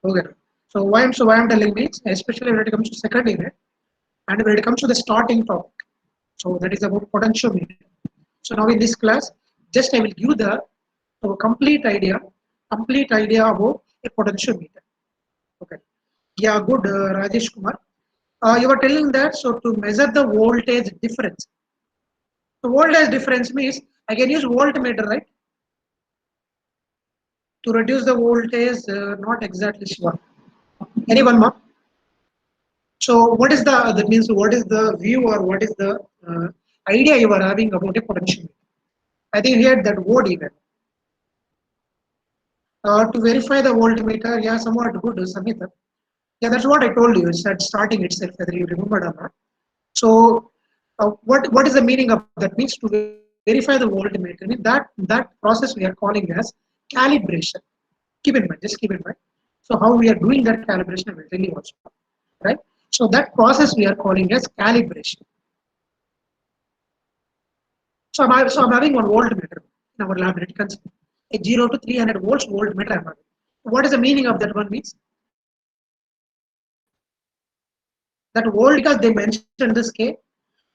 Okay. So why I'm telling means, especially when it comes to second unit and when it comes to the starting topic. So that is about potentiometer. So now in this class, just I will give the complete idea about a potentiometer. Okay. Yeah, good, Rajesh Kumar. You were telling that so to measure the voltage difference. So voltage difference means I can use voltmeter, right? To reduce the voltage, not exactly sure. Anyone more? So what is the that means what is the view or what is the idea you are having about a potential? I think here that word even. To verify the voltmeter, yeah, somewhat good, Samita. Yeah, that's what I told you. It's at starting itself, whether you remembered or not. So, what is the meaning of that? Means to verify the voltmeter. Means that process we are calling as calibration. Keep in mind, just keep in mind. So, how we are doing that calibration, I will tell you also. Right? So, that process we are calling as calibration. So I'm having one voltmeter in our lab. It consists a 0 to 300 volts voltmeter. I'm having. What is the meaning of that one means? That volt because they mentioned the scale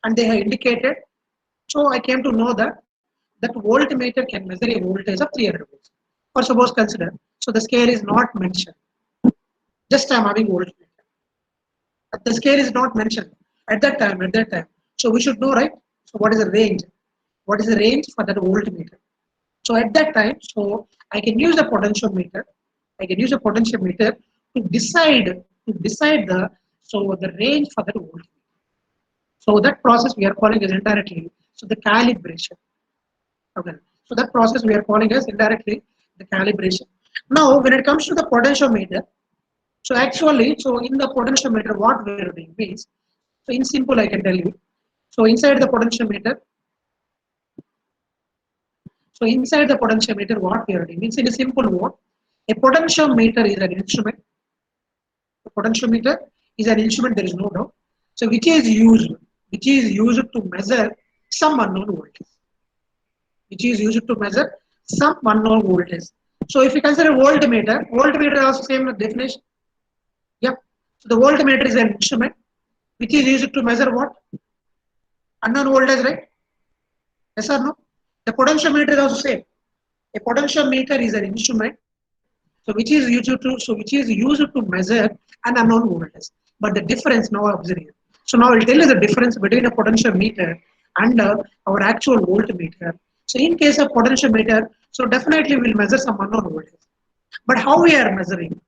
and they have indicated. So I came to know that voltmeter can measure a voltage of 300 volts. Or suppose consider. So the scale is not mentioned. Just I'm having voltmeter. The scale is not mentioned at that time. At that time. So we should know, right? So what is the range? What is the range for that voltmeter? So at that time, so I can use a potentiometer. I can use a potentiometer to decide the range for that voltage. So that process we are calling as indirectly. So the calibration. Okay. So that process we are calling as indirectly the calibration. Now, when it comes to the potentiometer, so actually, so in the potentiometer, what we are doing means, so in simple, I can tell you. So inside the potentiometer, so inside the potentiometer, what we are doing means in a simple word, a potentiometer is an instrument. A potentiometer is an instrument, there is no doubt. So which is used to measure some unknown voltage. Which is used to measure some unknown voltage. So if you consider voltmeter also same definition. Yep. So the voltmeter is an instrument which is used to measure what? Unknown voltage, right? Yes or no? The potentiometer is also same. A potentiometer is an instrument so which is used to measure an unknown voltage. But the difference now observe. So now I'll tell you the difference between a potentiometer and our actual voltmeter. So in case of potentiometer, so definitely we'll measure some unknown voltage. But how we are measuring?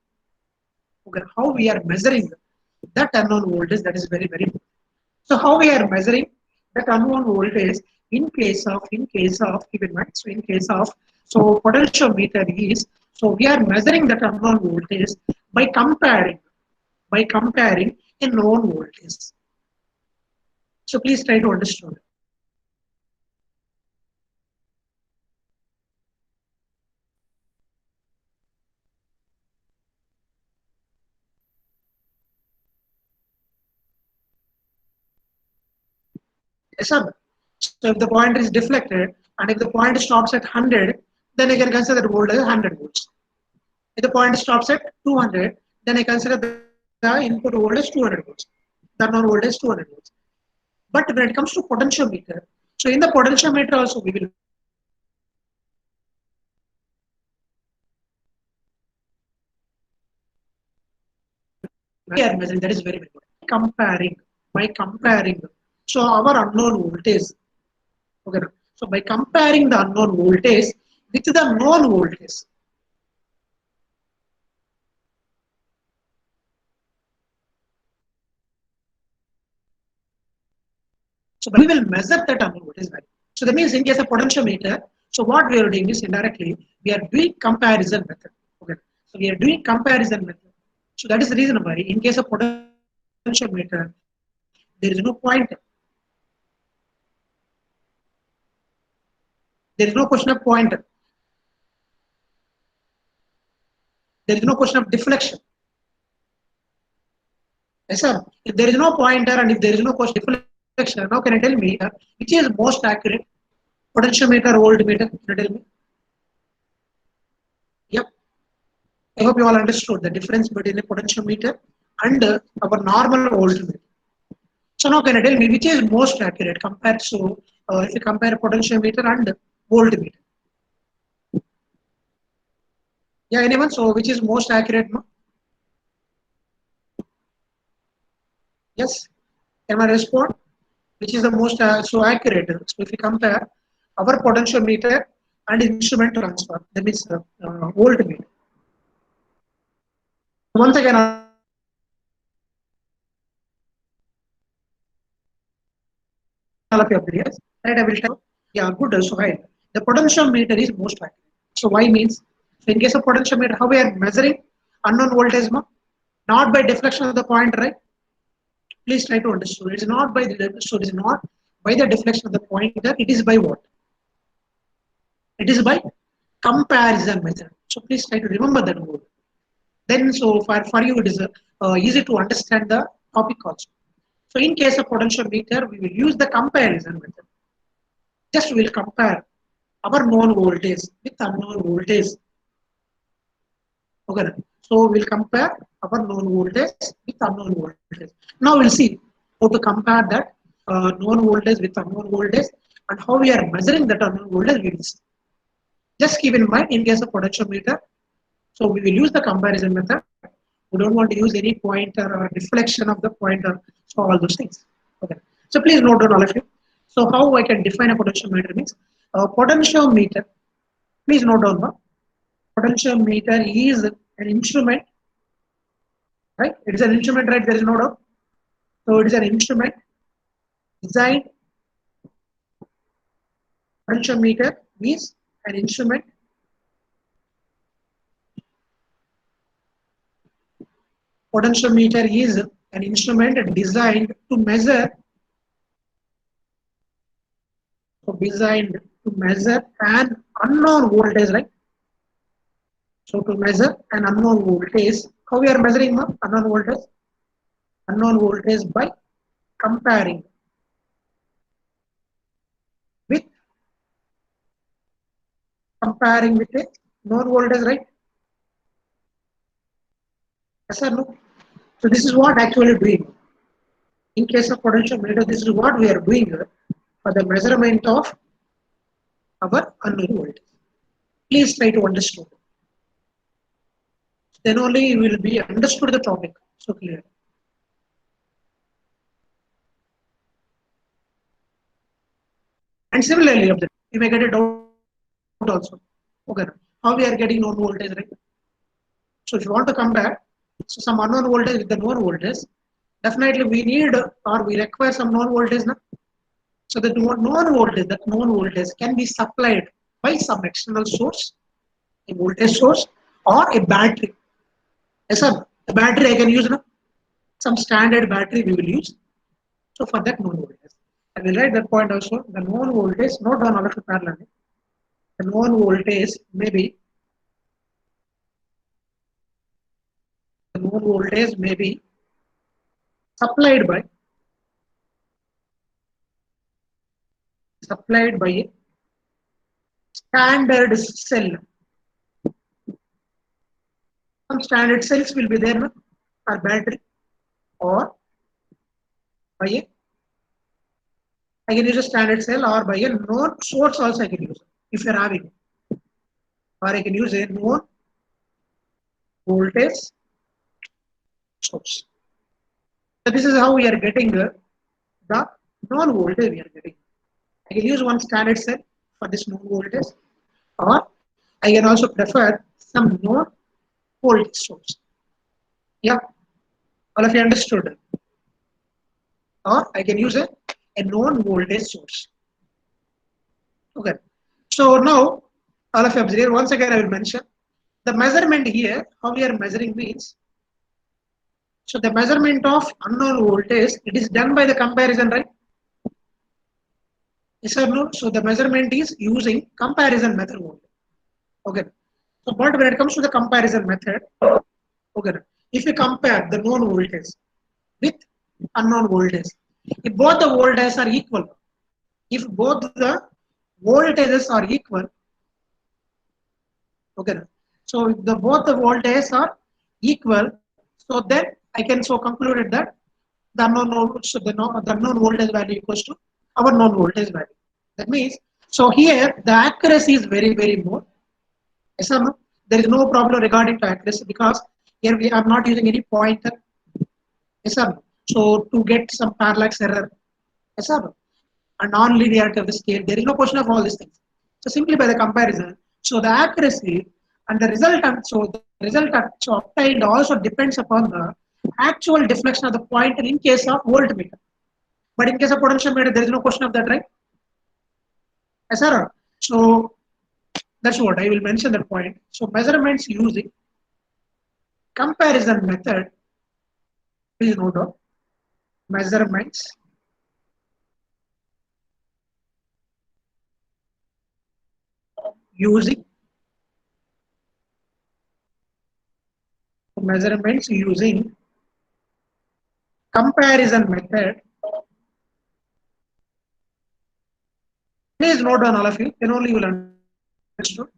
Okay, how we are measuring that unknown voltage, that is very very important. So how we are measuring that unknown voltage in case of keep in mind. So in case of potentiometer is so we are measuring that unknown voltage by comparing a known voltage. So please try to understand. Yes, sir. So if the point is deflected and if the point stops at 100, then I can consider that voltage 100 volts. If the point stops at 200, then I consider the input voltage 200 volts. The unknown voltage 200 volts. But when it comes to potentiometer, so in the potentiometer also we will we are measuring, that is very very good. By comparing. So our unknown voltage. Okay. So by comparing the unknown voltage with the known voltage. So we will measure that unknown voltage value. So that means in case of potentiometer, so what we are doing is indirectly we are doing comparison method. Okay. So we are doing comparison method. So that is the reason why in case of potentiometer, there is no pointer. There is no question of pointer. There is no question of deflection. Yes, sir. If there is no pointer and if there is no question deflection, now can you tell me which is most accurate? Potentiometer, voltmeter? Can you tell me? Yep. I hope you all understood the difference between a potentiometer and our normal voltmeter. So now can you tell me which is most accurate compared to if you compare potentiometer and voltmeter? Yeah, anyone? So which is most accurate? No? Yes. Can I respond? Which is the most so accurate? So if you compare our potentiometer and instrument transfer, that means voltmeter. Once again, all of your videos, right? I will tell. Yeah, good. So right, the potentiometer is most accurate. So why means so in case of potentiometer, how we are measuring unknown voltage, no? Not by deflection of the point, right? Please try to understand. It is not by the so it is not by the deflection of the pointer. It is by what? It is by comparison method. So please try to remember that word. Then so for you it is easy to understand the topic also. So in case of potentiometer, we will use the comparison method. Just we will compare our known voltage with unknown voltage. Okay. So we'll compare our known voltage with unknown voltage. Now we'll see how to compare that known voltage with unknown voltage and how we are measuring that unknown voltage. We will see. Just keep in mind in case of potentiometer, so we will use the comparison method. We don't want to use any pointer or deflection of the pointer. So all those things. Okay. So please note down all of you. So how I can define a potentiometer means potentiometer. Please note down the potentiometer is an instrument, right? It is an instrument, right? There is no doubt. So it is an instrument designed. Potentiometer is an instrument potentiometer is an instrument designed to measure an unknown voltage, right? So to measure an unknown voltage, how we are measuring the unknown voltage? Unknown voltage by comparing with a known voltage, right? Yes or no? So this is what actually doing. In case of potentiometer, this is what we are doing for the measurement of our unknown voltage. Please try to understand. Then only you will be understood the topic so clear. And similarly, you may get a doubt also. Okay, how we are getting known voltage, right? So if you want to compare some unknown voltage with the known voltage, definitely we need or we require some known voltage now. So that known voltage can be supplied by some external source, a voltage source, or a battery. Yes, sir. A battery I can use now. Some standard battery we will use. So for that known voltage. I will write that point also. The known voltage, note down all of the parallel. The known voltage may be supplied by a standard cell. Some standard cells will be there no? For battery or by a I can use a standard cell or by a known source also I can use if you are having, or I can use a known voltage source. So this is how we are getting the known voltage we are getting. I can use one standard cell for this known voltage, or I can also prefer some known voltage source. Yeah, all of you understood. Or I can use a known voltage source. Okay. So now all of you observe. Once again, I will mention the measurement here. How we are measuring means. So the measurement of unknown voltage, it is done by the comparison, right? Yes or no? So the measurement is using comparison method only. Okay. So but when it comes to the comparison method, okay, if you compare the known voltage with unknown voltage, if both the voltages are equal, okay, So if both the voltages are equal, so then I can so concluded that the unknown voltage value equals to our known voltage value. That means, so here the accuracy is very more. Yes or no? There is no problem regarding to accuracy because here we are not using any pointer. Yes or no? So to get some parallax error. Yes or no? A non-linearity of the scale, there is no question of all these things. So simply by the comparison, so the accuracy and the resultant, so the resultant so obtained also depends upon the actual deflection of the pointer in case of voltmeter. But in case of potentiometer, there is no question of that, right? Yes, sir. So that's what I will mention that point. So measurements using comparison method, please note down measurements using comparison method. Please note down all of you, then only you will understand.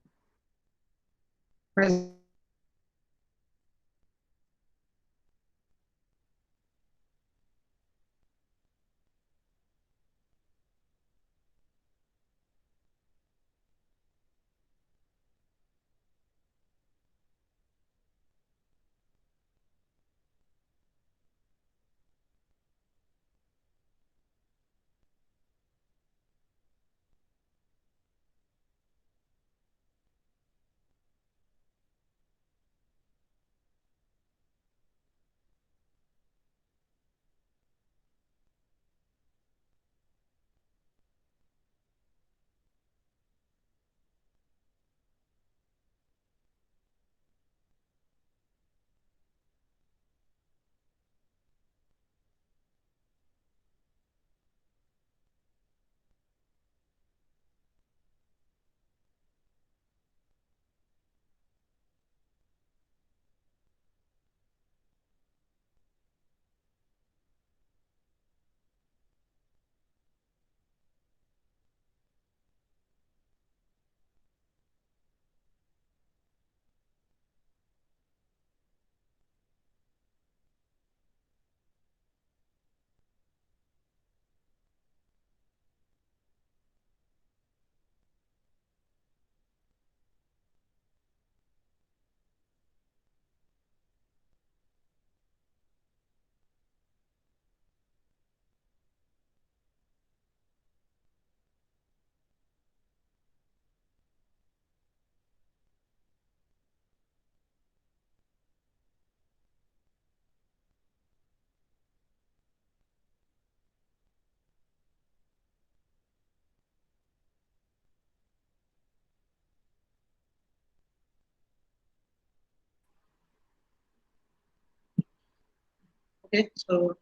Okay, so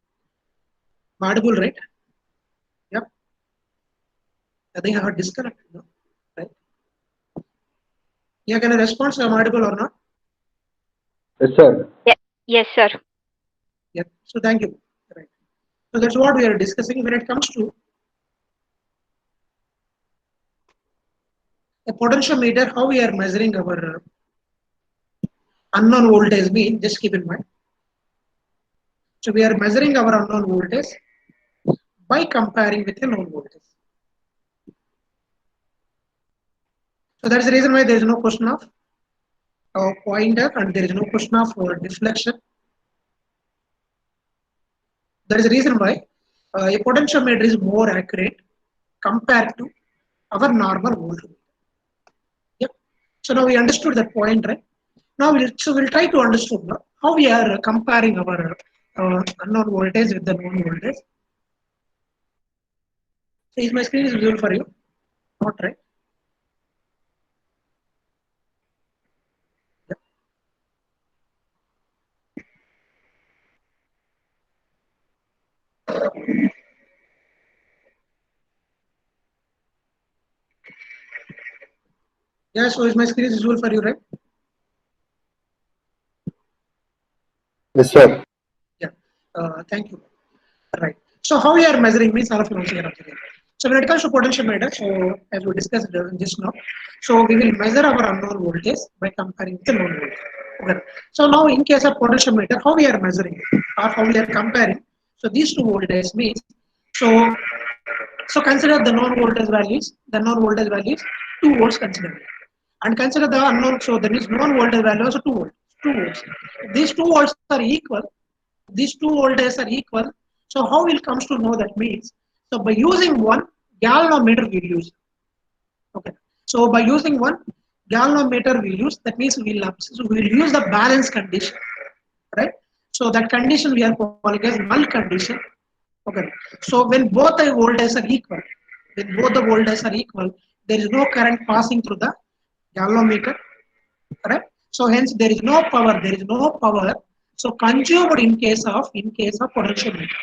audible, right? Yep. I think I have disconnected, no? Right? Yeah, can I respond? So I'm audible or not? Yes, sir. Yeah. Yes, sir. Yeah. So thank you. Right. So that's what we are discussing when it comes to a potentiometer, how we are measuring our unknown voltage mean, just keep in mind. So we are measuring our unknown voltage by comparing with a known voltage. So that's the reason why there is no question of pointer and there is no question of deflection. That is the reason why a potentiometer is more accurate compared to our normal voltmeter. Yep. So now we understood that point, right? Now we'll try to understand how we are comparing our unknown voltage with the known voltage. So is my screen is visible for you? Not right. Yep. Yeah. So is my screen is visible for you, right? Yes, sir. Yeah. Thank you. Right. So how we are measuring means all of you once again. So when it comes to potentiometer, so as we discussed just now, so we will measure our unknown voltage by comparing with the known voltage. Okay. So now in case of potentiometer, how we are measuring it or how we are comparing? So these two voltages means, so consider the known voltage values, 2 volts consider. And consider the unknown, so there is known voltage value also 2 volts. 2 volts. If these 2 volts are equal, these 2 voltages are equal. So how it comes to know that means, so by using one galvanometer we use. Okay. So by using one galvanometer we use, that means we'll use the balance condition, right? So that condition we are calling as null condition. Okay. So when both the voltages are equal, there is no current passing through the galvanometer, correct? So hence there is no power. So consumed in case of potentiometer.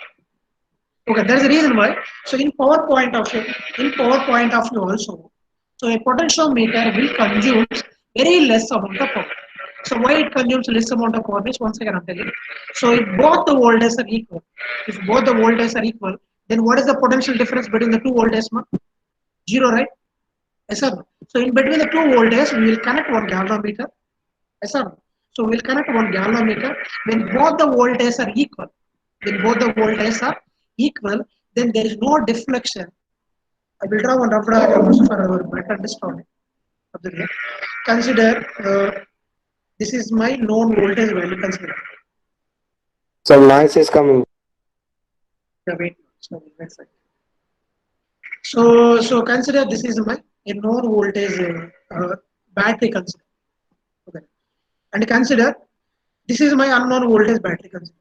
Okay, that's the reason why. So in power point of view also, so a potentiometer will consume very less amount of power. So why it consumes less amount of power is once again I'm telling. So if both the voltages are equal, then what is the potential difference between the two voltages? Zero, right? Yes, sir. So in between the two voltages, we will connect one galvanometer. Yes, sir. So we'll connect one galvanometer. When both the voltages are equal, then there is no deflection. I will draw one rough diagram for our better understanding. Consider this is my known voltage value. Consider. Some noise is coming. Wait. So consider this is my known voltage battery. Consider. Okay. And consider this is my unknown voltage battery. Consider.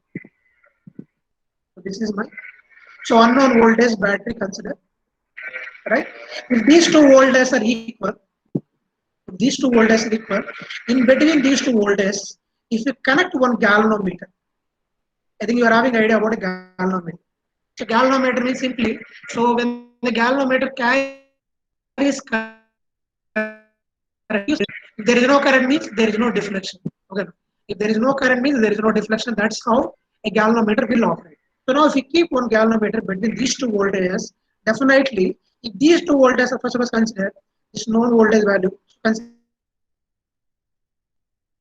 So this is my unknown voltage battery. Consider. Right? If these two voltages are equal, in between these two voltages, if you connect one galvanometer, I think you are having an idea about a galvanometer. So galvanometer means simply, so when the galvanometer carries current, if there is no current means there is no deflection. Okay. If there is no current means there is no deflection. That's how a galvanometer will operate. So now if you keep one galvanometer between these two voltages, definitely if these two voltages are first of all considered this known voltage value, consider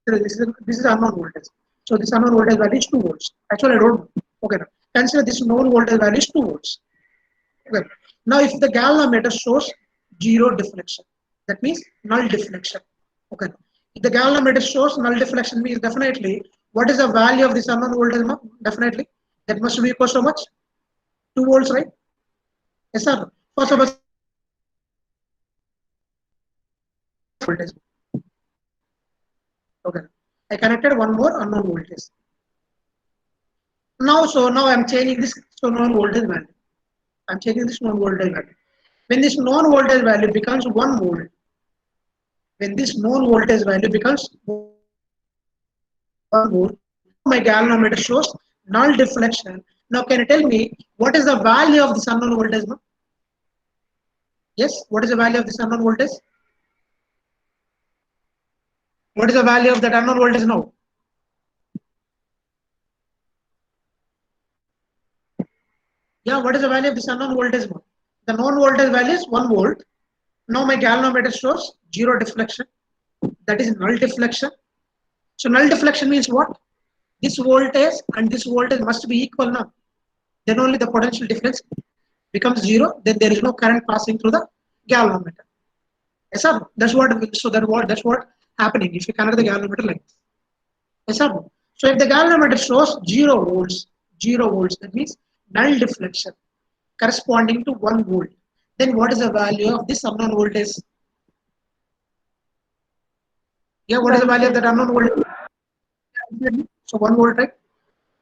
this is unknown voltage. So this unknown voltage value is 2 volts. Actually I don't know. Okay. Consider this known voltage value is 2 volts. Okay. Now if the galvanometer shows zero deflection, that means null deflection. Okay. If the galvanometer shows null deflection means definitely what is the value of this unknown voltage? Definitely that must be equal to how much? 2 volts, right? Yes, sir. First of all, voltage. Okay. I connected one more unknown voltage. Now I'm changing this known voltage value. I'm changing this known voltage value. When this known voltage value becomes 1 volt, my galvanometer shows null deflection. Now can you tell me what is the value of this unknown voltage? No? Yes, what is the value of this unknown voltage? What is the value of that unknown voltage now? Yeah, what is the value of this unknown voltage now? The known voltage value is 1 volt. Now my galvanometer shows zero deflection. That is null deflection. So null deflection means what? This voltage and this voltage must be equal now. Then only the potential difference becomes zero. Then there is no current passing through the galvanometer. Yes, sir. That's what happening if you connect the galvanometer like this. Yes, sir. So if the galvanometer shows 0 volts, that means null deflection corresponding to 1 volt. Then what is the value of this unknown voltage? Yeah, what is the value of that unknown voltage? So 1 volt, right?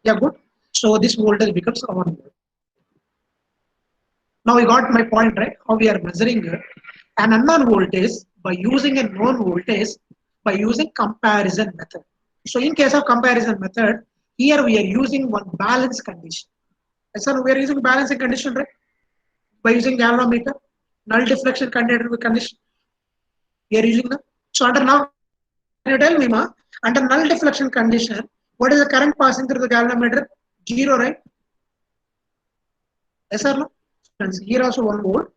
Yeah, good. So this voltage becomes 1 volt. Now you got my point, right? How we are measuring an unknown voltage by using a known voltage by using comparison method. So in case of comparison method, here we are using one balance condition. So we are using balancing condition, right? By using galvanometer, null deflection condition. We are using them. So under now, can you tell me, under null deflection condition, what is the current passing through the galvanometer? 0, right? Yes or no? Here also 1 volt.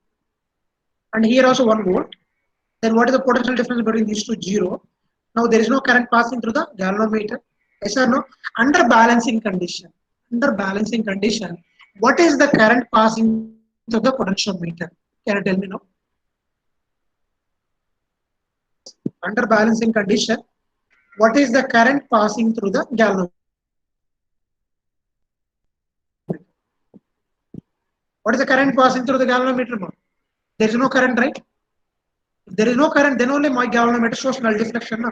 and here also 1 volt. Then what is the potential difference between these two? 0. Now there is no current passing through the galvanometer. Yes or no? Under balancing condition. Under balancing condition, what is the current passing through the potentiometer? Can you tell me now? Under balancing condition, what is the current passing through the galvanometer? What is the current passing through the galvanometer? There is no current, right? If there is no current, then only my galvanometer shows null deflection. No?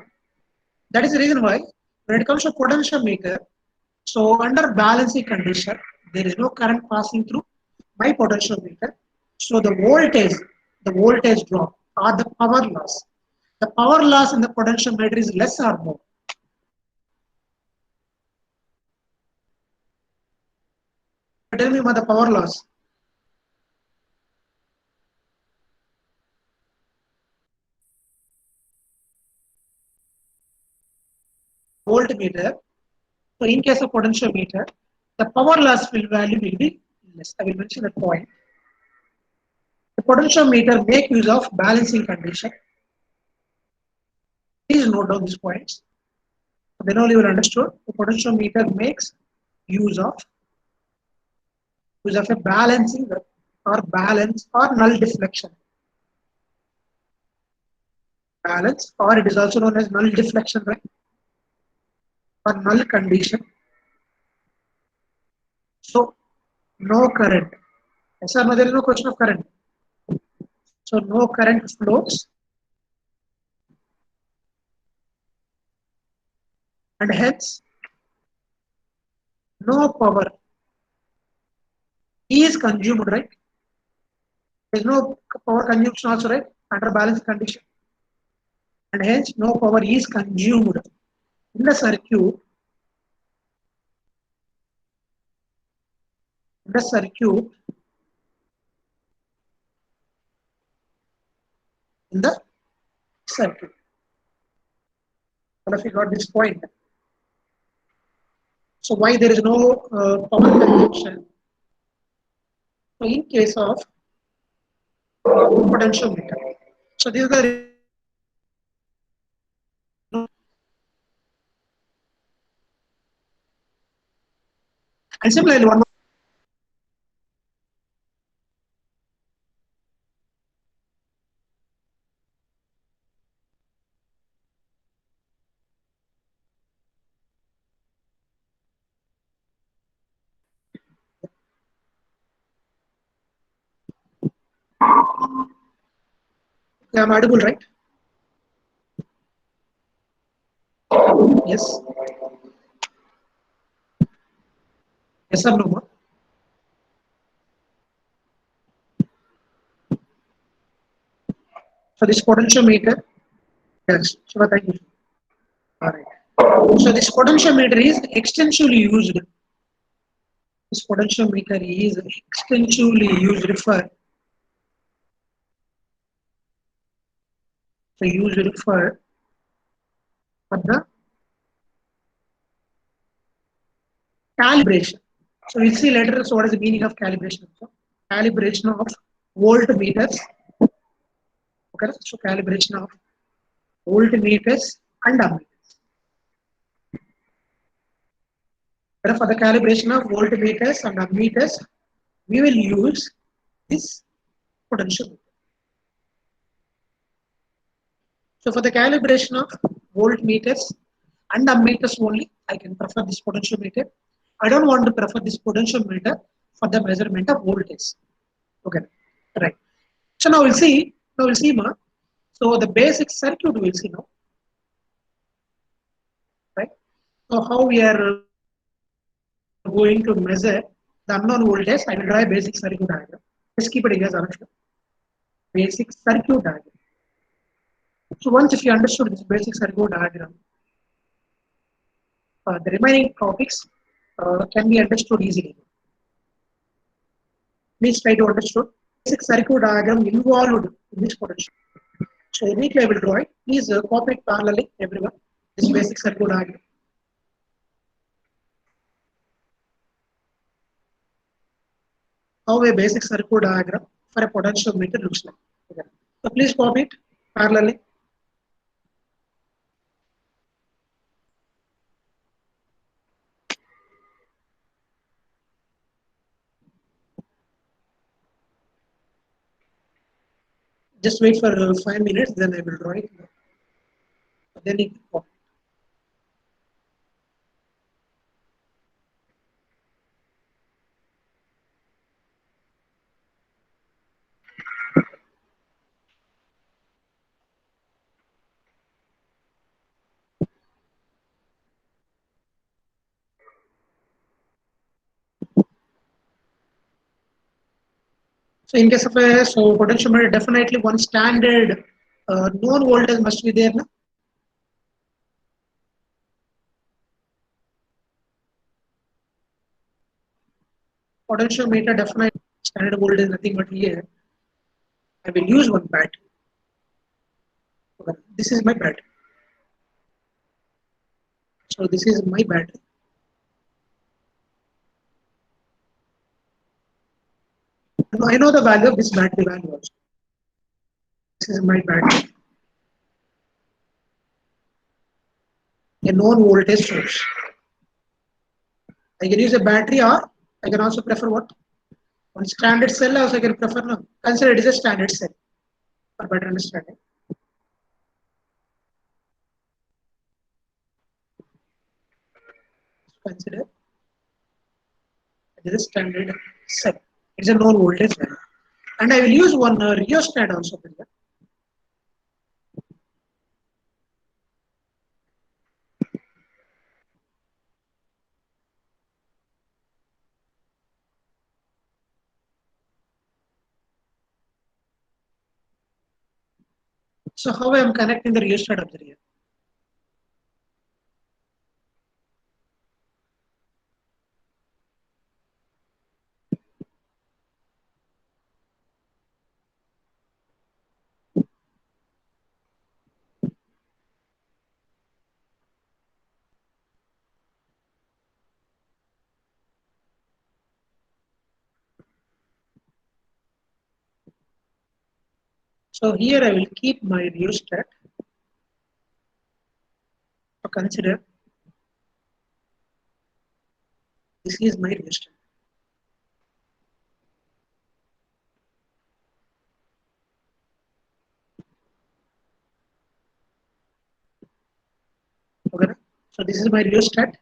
That is the reason why when it comes to potentiometer, so under balancing condition, there is no current passing through my potentiometer. So the voltage drop or the power loss. The power loss in the potentiometer is less or more. Tell me about the power loss. Voltmeter. So in case of potentiometer, the power loss value will be less. I will mention that point. The potentiometer make use of balancing condition. Please note down these points. Then only you will understand. The potentiometer makes use of a balancing or balance or null deflection. Balance, or it is also known as null deflection, right? Or null condition. So no current. Yes or no, there is no question of current. So no current flows, and hence no power is consumed, right? There is no power consumption also, right? Under balance condition. And hence no power is consumed in the circuit. In the circuit. All of you got this point. So why there is no power consumption? So in case of potentiometer. So this is the and similarly one more. I am audible, right? Yes. Yes or no? So this potentiometer, yes. So thank you. All right. So this potentiometer is extensively used. This potentiometer is extensively used for the calibration. So we'll see later. So what is the meaning of calibration? So calibration of voltmeters. Okay. So calibration of voltmeters and ammeters. But for the calibration of voltmeters and ammeters, we will use this potentiometer. So for the calibration of voltmeters and ammeters only, I can prefer this potentiometer. I don't want to prefer this potentiometer for the measurement of voltage. Okay, right. So now we'll see. Ma. So the basic circuit we'll see now. Right. So how we are going to measure the unknown voltage? I will draw a basic circuit diagram. Just keep it as understood. Basic circuit diagram. So once if you understood this basic circuit diagram, the remaining topics can be understood easily. Please try to understand. Basic circuit diagram involved in this potential. So immediately I will draw it. Please copy it parallelly, everyone. This basic circuit diagram. How a basic circuit diagram for a potentiometer looks like. Okay. So please copy it parallelly. Just wait for 5 minutes, then I will draw it. Then you can copy. So in case of a potentiometer, definitely one standard known voltage must be there. Na? Potentiometer definitely standard voltage nothing but here. I will use one battery. Okay. This is my battery. So this is my battery. I know the value of this battery value also. This is my battery. A known voltage source. I can use a battery or I can also prefer what? One standard cell also I can prefer now. Consider it is a standard cell for better understanding. Consider it is a standard cell. It's a known voltage value. And I will use one rheostat also here. So how I am connecting the rheostat up here? So here I will keep my rheostat. So consider this is my rheostat. Okay. So this is my rheostat.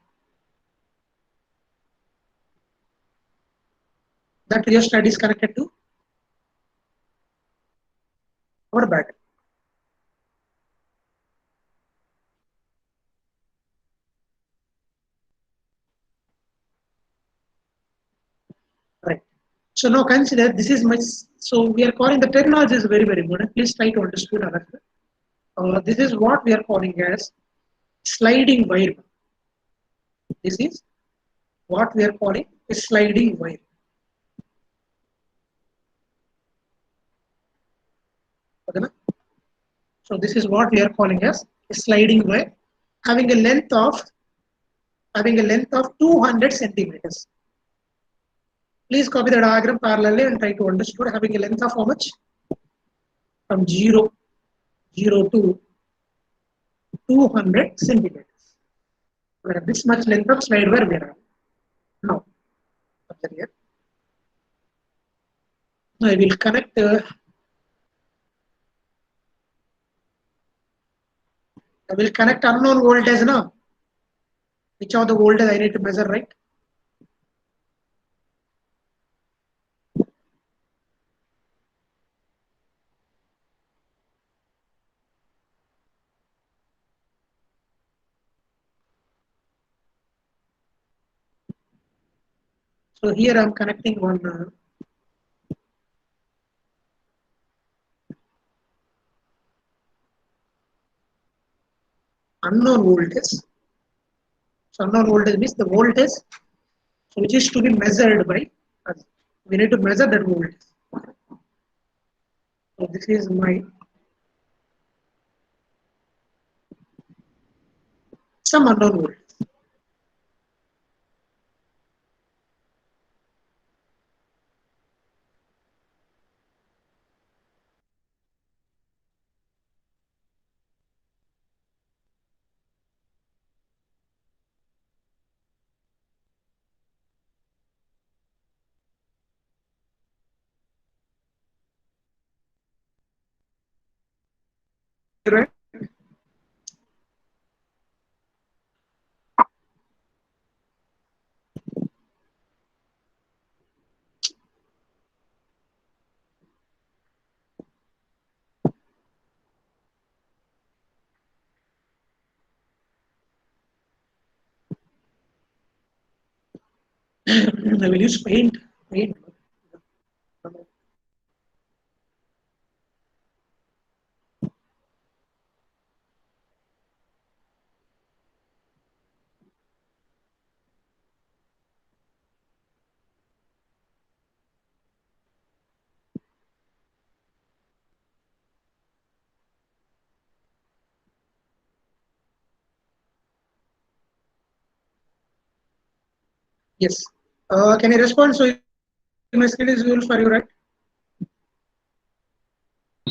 That rheostat is connected to our battery. Right. So now consider this is my. So we are calling the terminology is very good. Please try to understand. This is what we are calling as sliding wire. This is what we are calling a sliding wire. Okay. So this is what we are calling as a sliding wire, having a length of 200 centimeters. Please copy the diagram parallelly and try to understand having a length of how much? From 0 to 200 centimeters. Where this much length of slide wire we have. Now, here. I will connect. I will connect unknown voltage now. Which are the voltage I need to measure, right? So here I am connecting one unknown voltage. So unknown voltage means the voltage which is to be measured by us. We need to measure that voltage. So this is my some unknown voltage. right? I will use paint. Paint. Yes. Can you respond? So my screen is visible for you, right?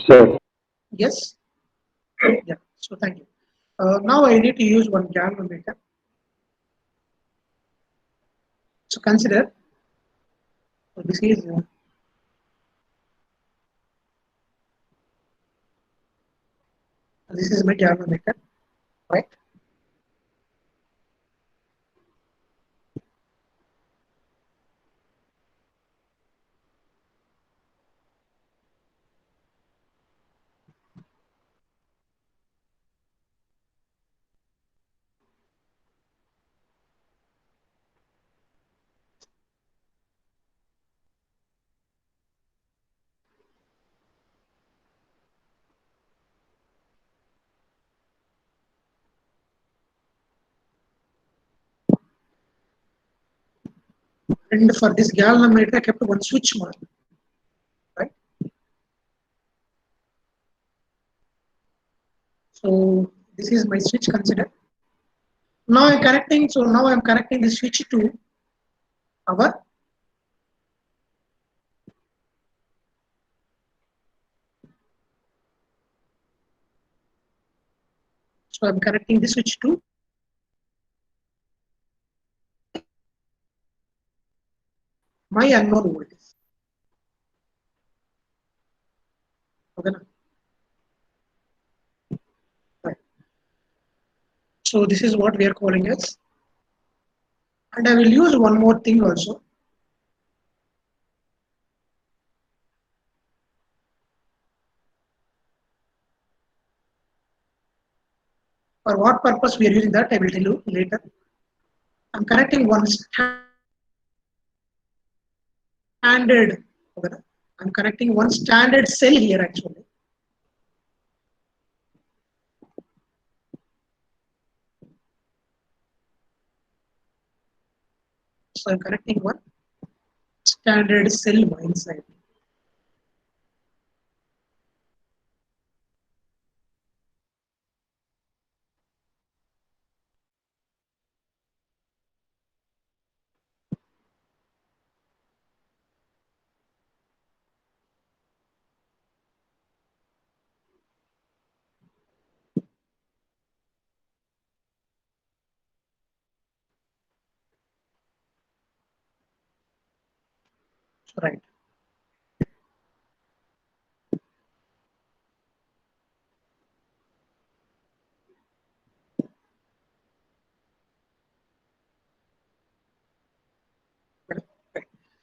Sir. Yes. Yeah. So thank you. Now I need to use one galvanometer. So consider this is my galvanometer, right? And for this galvanometer, I kept one switch mark, right? So this is my switch. Consider. Now I'm connecting. So now I'm connecting the switch to our. So I'm connecting the switch to my unknown voltage. Okay. Right. So this is what we are calling as. And I will use one more thing also. For what purpose we are using that, I will tell you later. I'm connecting one standard. Okay. I'm connecting one standard cell here actually. So I'm connecting one standard cell inside. Right. Right.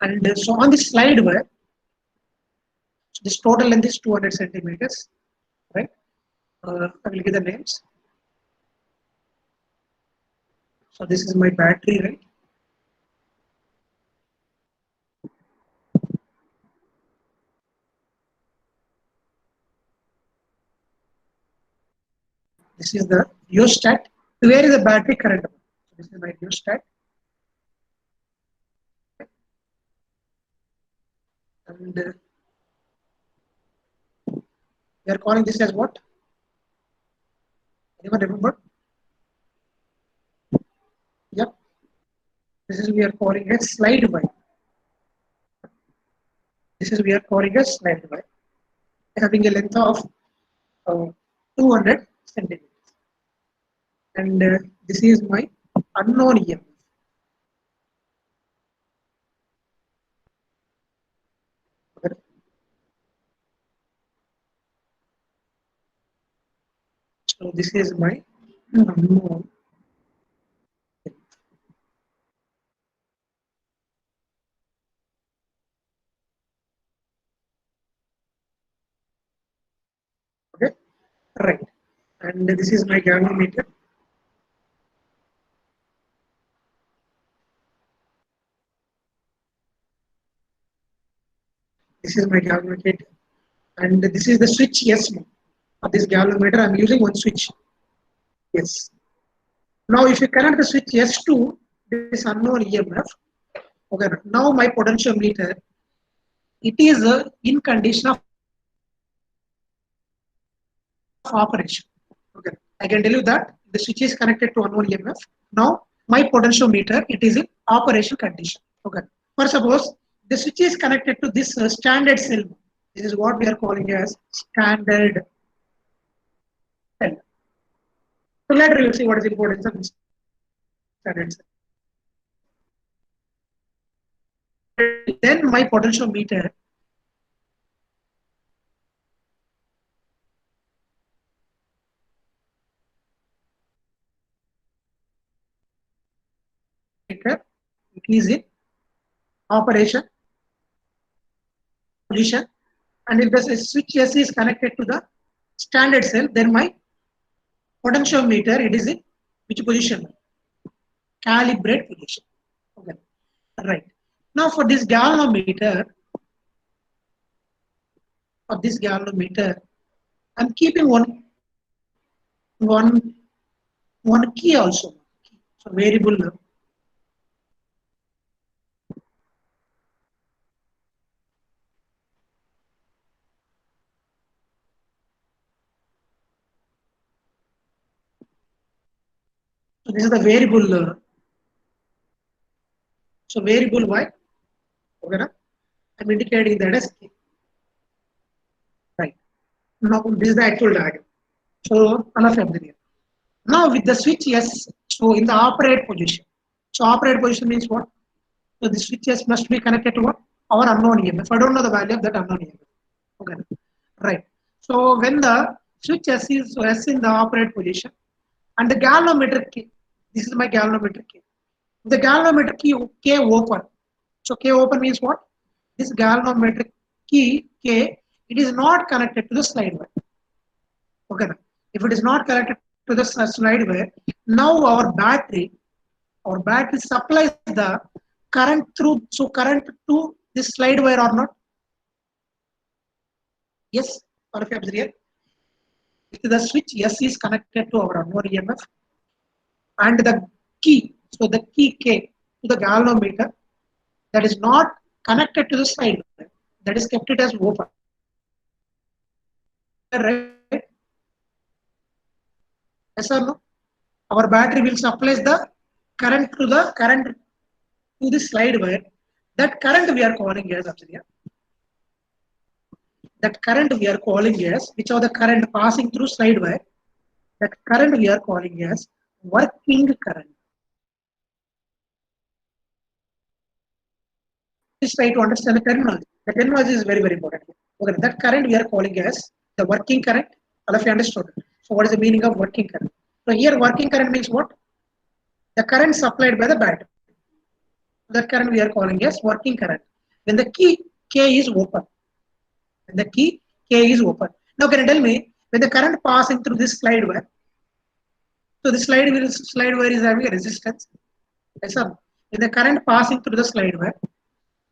And so on this slide where this total length is 200 centimeters, right? I will give the names. So this is my battery, right? This is the rheostat. Where is the battery current? So this is my rheostat. And we are calling this as what? Anyone remember? Yep. This is we are calling as slide Y. This is we are calling as slide Y. Having a length of 200 centimeters. And this is my unknown EMF. Okay. So this is my unknown. Okay, right. And this is my galvanometer. This is my galvanometer, and this is the switch S of this galvanometer. I'm using one switch. Yes. Now, if you connect the switch S to this unknown EMF, okay. Now my potentiometer, it is in condition of operation. Okay. I can tell you that the switch is connected to unknown EMF. Now my potentiometer, it is in operation condition. Okay. For suppose the switch is connected to this standard cell. This is what we are calling as standard cell. So later you'll see what is the importance of this standard cell. Then my potentiometer, it is in operation position, and if the switch S is connected to the standard cell, then my potentiometer, it is in which position? Calibrate position. Okay, right. Now for this galvanometer, I'm keeping one key also. So variable. So this is the variable. So variable Y. Okay, I'm indicating that as K. Right. Now this is the actual diagram. So all of everything. Now with the switch S, so in the operate position. So operate position means what? So the switch S must be connected to what? Our unknown EMF. I don't know the value of that unknown EMF. Okay. Right. So when the switch S is S in the operate position and the galvanometer K, this is my galvanometer K. The galvanometer key K open. So K open means what? This galvanometer key K, it is not connected to the slide wire. Okay. If it is not connected to the slide wire, now our battery supplies the current through, so current to this slide wire or not? Yes, or if here, if the switch S is connected to our unknown EMF and the key, so the key K to the galvanometer that is not connected to the slide wire, that is kept it as open. Right? Yes or no? Our battery will supply the current to the slide wire. That current we are calling as that current we are calling as, which are the current passing through slide wire, that current we are calling as working current. Please try to understand the terminology. The terminology is very, very important. Okay, that current we are calling as the working current. All of you understood. So what is the meaning of working current? So here working current means what? The current supplied by the battery. That current we are calling as working current. When the key K is open. When the key K is open. Now can you tell me when the current passing through this slide wire? So the slide wire is having a resistance. Yes, sir. When the current passing through the slide wire,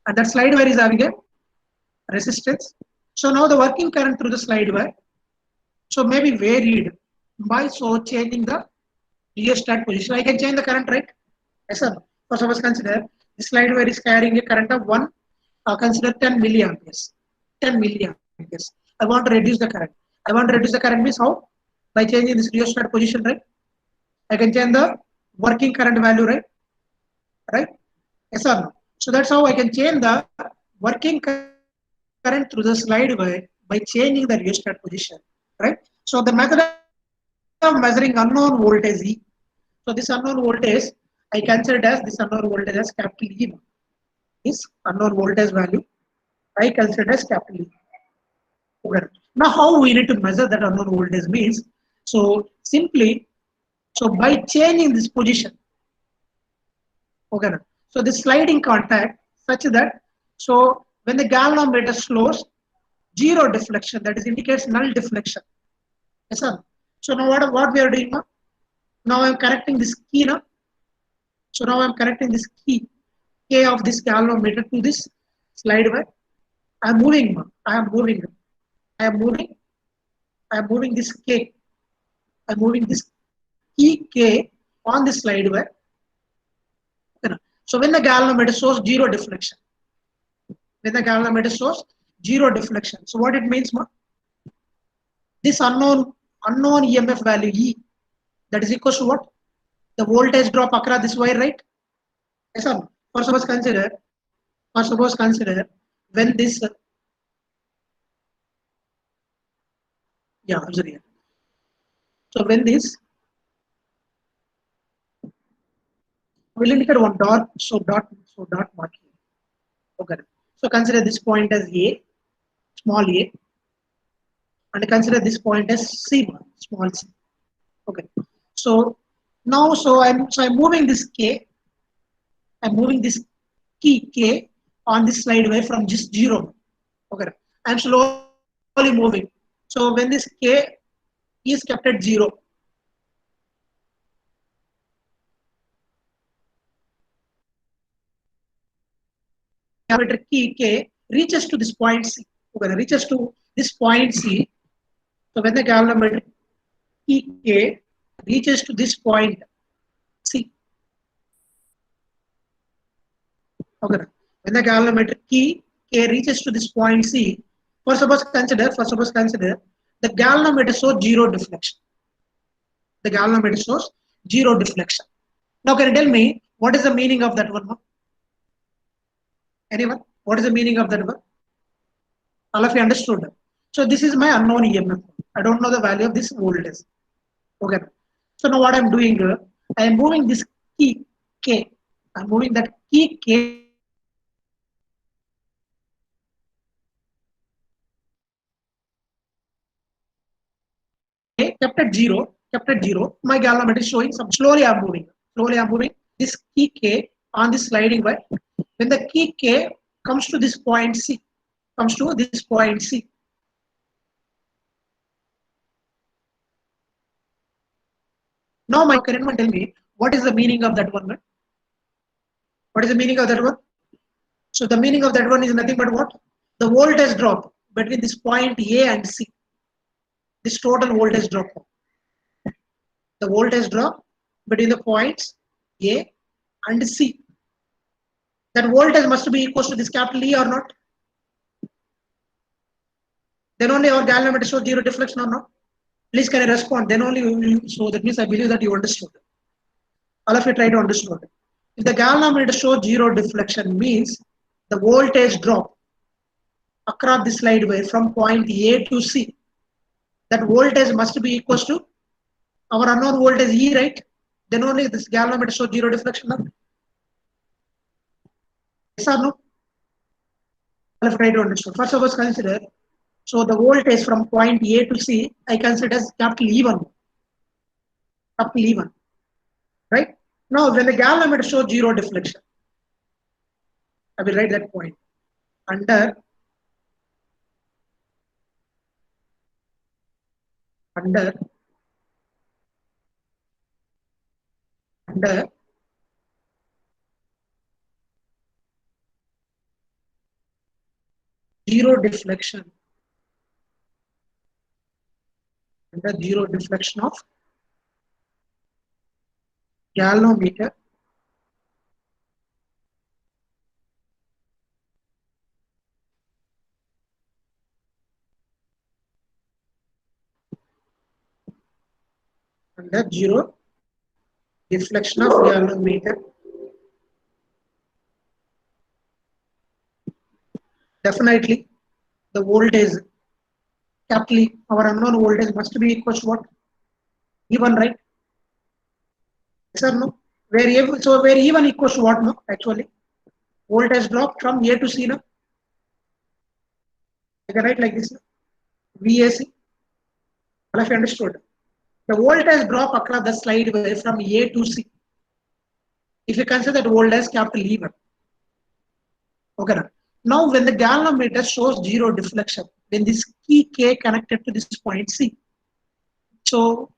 and that slide wire is having a resistance. So now the working current through the slide wire, so maybe varied by so changing the rheostat position. I can change the current, right? Yes, sir. For suppose consider the slide wire is carrying a current of consider 10 milliamperes. 10 milliamperes. I want to reduce the current. I want to reduce the current means how? By changing this rheostat position, right? I can change the working current value, right? Right? Yes or no? So that's how I can change the working current through the slide wire by changing the rheostat position, right? So the method of measuring unknown voltage E. So this unknown voltage, I consider as this unknown voltage as capital E. This unknown voltage value, I consider as capital E. Okay. Now how we need to measure that unknown voltage means, So simply, so by changing this position, okay, so the sliding contact such that, so when the galvanometer slows, zero deflection, that is indicates null deflection. Yes, sir. So now what we are doing now? Now I am connecting this key now. So now I am connecting this key K of this galvanometer to this slide wire. I am moving now. I am moving. I am moving. I am moving this K. I am moving this key K on this slide wire. So when the galvanometer shows zero deflection, when the galvanometer shows zero deflection. So what it means, ma? This unknown EMF value E, that is equal to what? The voltage drop across this wire, right? Yes, sir. For suppose consider when this I'm sorry. So when this we'll indicate one dot, so dot mark here. Okay. So consider this point as A, small a, and consider this point as C, small c. Okay. So now, I'm moving this K. I'm moving this key K on this slide away from just zero. Okay. I'm slowly moving. So when this K is kept at zero, key K reaches to this point C. Okay, reaches to this point C. So when the galvanometer key K reaches to this point C. Okay. When the galvanometer key K reaches to this point C, first suppose consider the galvanometer shows zero deflection. The galvanometer shows zero deflection. Now can you tell me what is the meaning of that one? Anyone? What is the meaning of that one? All of you understood. So this is my unknown EMF. I don't know the value of this voltage. Okay. So now what I'm doing, I am moving this key K. I'm moving that key K kept at zero. My galvanometer is showing some. Slowly I'm moving. This key K on this sliding wire. When the key K comes to this point C, Now my current one, tell me what is the meaning of that one? What is the meaning of that one? So the meaning of that one is nothing but what? The voltage drop between this point A and C. This total voltage drop. The voltage drop between the points A and C. That voltage must be equal to this capital E or not? Then only our galvanometer shows zero deflection or not? Please can I respond? Then only you, so that means I believe that you understood. All of you try to understand. If the galvanometer shows zero deflection means the voltage drop across the slide wire from point A to C, that voltage must be equal to our unknown voltage E, right? Then only this galvanometer shows zero deflection. Yes or no? All of you try to understand. First of all, consider. So the voltage from point A to C, I consider as capital E1. Capital E1. Right? Now, when the galvanometer shows zero deflection, I will write that point. Under zero deflection. Under zero deflection of galvanometer under zero deflection of galvanometer. Definitely the voltage capital E, our unknown voltage must be equal to what? E1, right? Yes or no? Where E1 equals to what, no? Actually, voltage drop from A to C, no? I can write like this, no? VAC. All of you understood? The voltage drop across the slide way from A to C. If you consider that voltage capital E1. Okay. Now when the galvanometer shows zero deflection, when this key K connected to this point C. So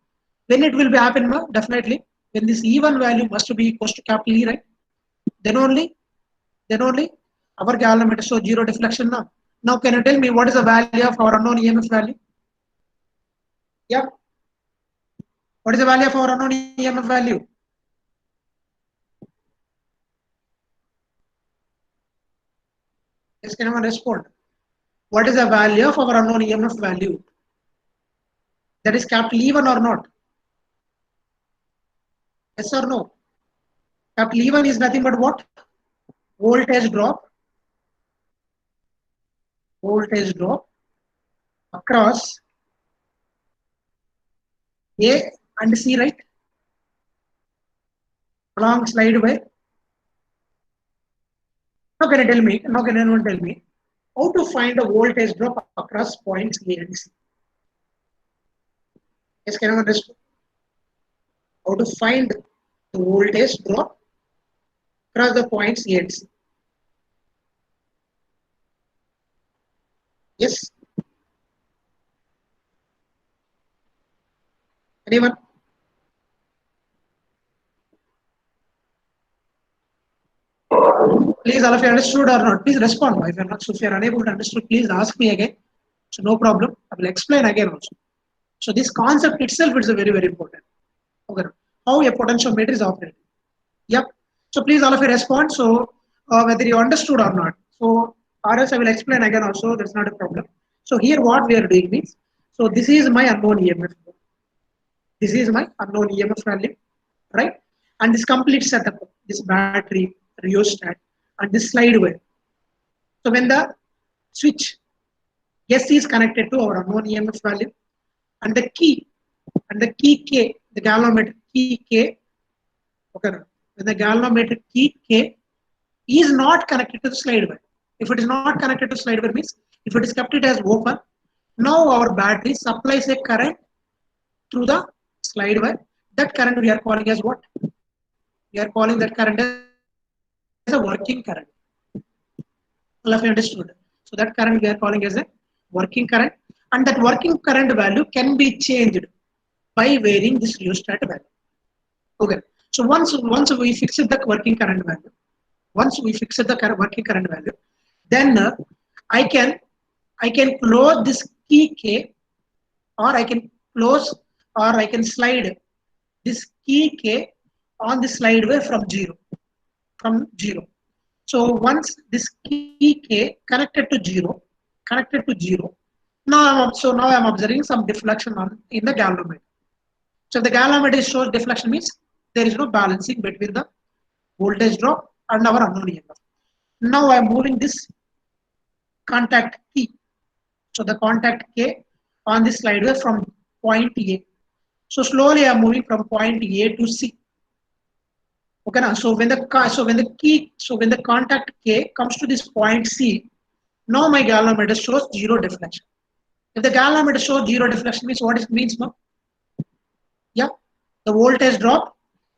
when it will be happen, definitely when this E1 value must be equal to capital E, right? Then only our galvanometer shows zero deflection now. Now can you tell me what is the value of our unknown EMF value? Yeah. What is the value of our unknown EMF value? Yes, can anyone respond? What is the value of our unknown EMF value? That is capital E1 or not? Yes or no? Capital E1 is nothing but what? Voltage drop across A and C, right? Along slide way. Now can you tell me? Now can anyone tell me how to find a voltage drop across points A and C? Yes, can anyone respond? How to find the voltage drop across the points A and C? Yes. Anyone? Please, all of you understood or not? Please respond. If you're not, so if you're unable to understand, please ask me again. So no problem. I will explain again also. So this concept itself is very, very important. Okay. How a potentiometer is operating. Yep. So please, all of you respond. So whether you understood or not. So or else I will explain again also. That's not a problem. So here what we are doing means. So this is my unknown EMF. This is my unknown EMF value, right? And this complete setup, this battery, rheostat, and this slide way. So when the switch S is connected to our unknown EMF value, and the key K, the galvanometer key K, okay, when the galvanometer key K is not connected to the slide way. If it is not connected to slide way means if it is kept it as open, now our battery supplies a current through the slide way. That current we are calling as what? We are calling that current as a working current. All of you understood. So that current we are calling as a working current, and that working current value can be changed by varying this rheostat value. Okay. So once we fix the working current value, working current value, then I can close this key K, or I can close or I can slide this key K on the slide way from zero. So once this key K connected to zero, now I'm observing some deflection in the galvanometer. So if the galvanometer shows deflection means there is no balancing between the voltage drop and our unknown EMF. Now I'm moving this contact key. So the contact K on this slide way from point A. So slowly I'm moving from point A to C. Okay, now when the contact K comes to this point C, now my galvanometer shows zero deflection. If the galvanometer shows zero deflection means what it means, no? Yeah, the voltage drop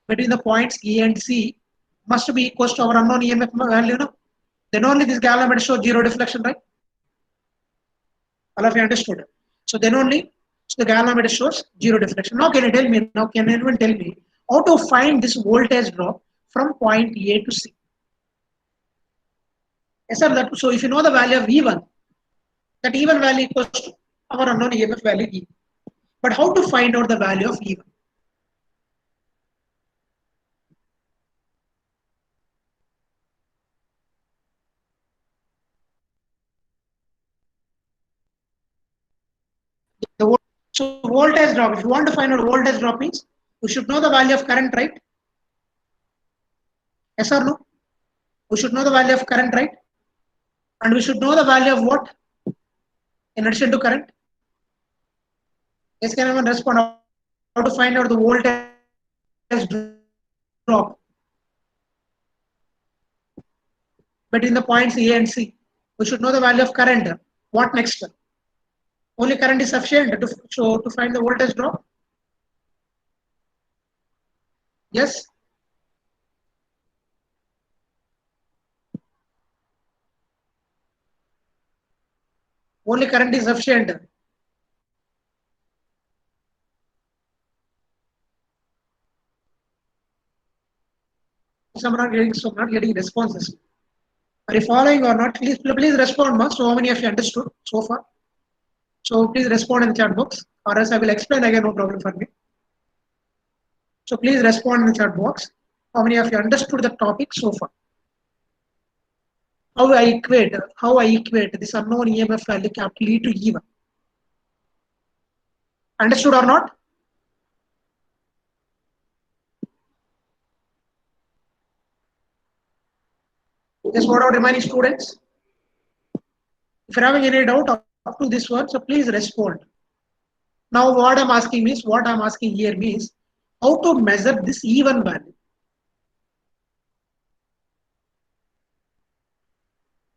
between the points E and C must be equal to our unknown EMF value, no? Then only this galvanometer shows zero deflection, right? All of you understood. So then only the galvanometer shows zero deflection. Now can you tell me? Now can anyone tell me how to find this voltage drop from point A to C? Yes, sir. So if you know the value of E1, that E1 value equals to our unknown EMF value E. But how to find out the value of E1? So voltage drop, if you want to find out voltage drop means, we should know the value of current, right? Yes or no? We should know the value of current, right? And we should know the value of what? In addition to current? Yes, can anyone respond? How to find out the voltage drop between the points A and C? We should know the value of current. What next? Only current is sufficient to find the voltage drop? Yes. Only current is sufficient. Some are not getting responses. Are you following or not? Please respond, ma. So how many of you understood so far? So please respond in the chat box, or else I will explain again. No problem for me. So please respond in the chat box. How many of you understood the topic so far? How I equate this unknown EMF value capital E to E1. Understood or not? Yes, what about remaining students? If you're having any doubt up to this one, so please respond. Now what I'm asking here means how to measure this E1 value.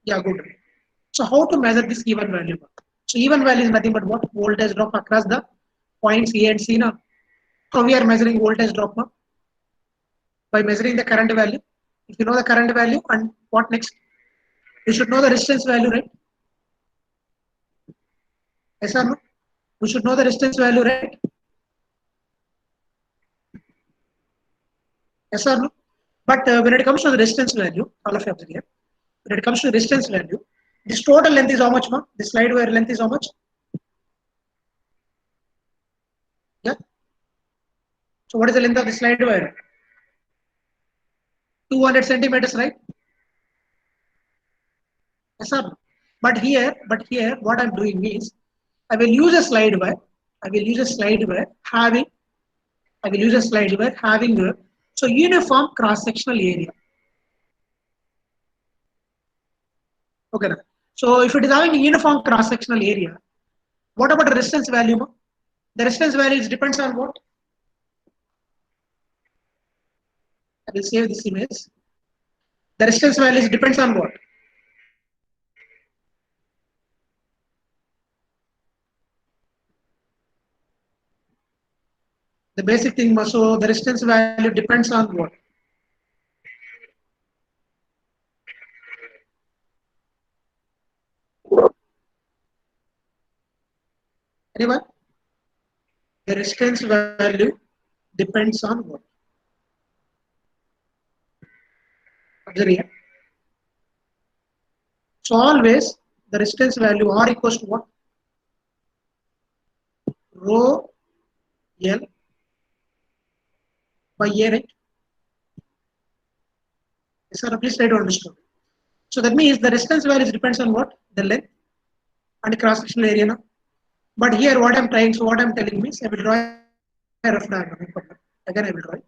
Yeah, good. So how to measure this E1 value? So E1 value is nothing but what? Voltage drop across the points A and C now. How we are measuring voltage drop now? By measuring the current value. If you know the current value, and what next? You should know the resistance value, right? Yes or no? We should know the resistance value, right? Yes or no? But when it comes to the resistance value, all of you observe here. When it comes to the resistance value, this total length is how much, ma? This slide wire length is how much? Yeah. So what is the length of the slide wire? 200 centimeters, right? Yes or no? But here, what I'm doing is, I will use a slide wire. Having a so uniform cross-sectional area. Okay. So if it is having a uniform cross-sectional area, what about the resistance value? The resistance value depends on what? I will save this image. The resistance value depends on what? The basic thing, so the resistance value depends on what? Anyone? The resistance value depends on what? Observe here. So always the resistance value R equals to what? Rho L by A, right? Yes, sir, please try to understand. So that means the resistance value depends on what? The length and cross-sectional area. No? But here what I'm telling means I will draw a rough diagram. Again I will draw it.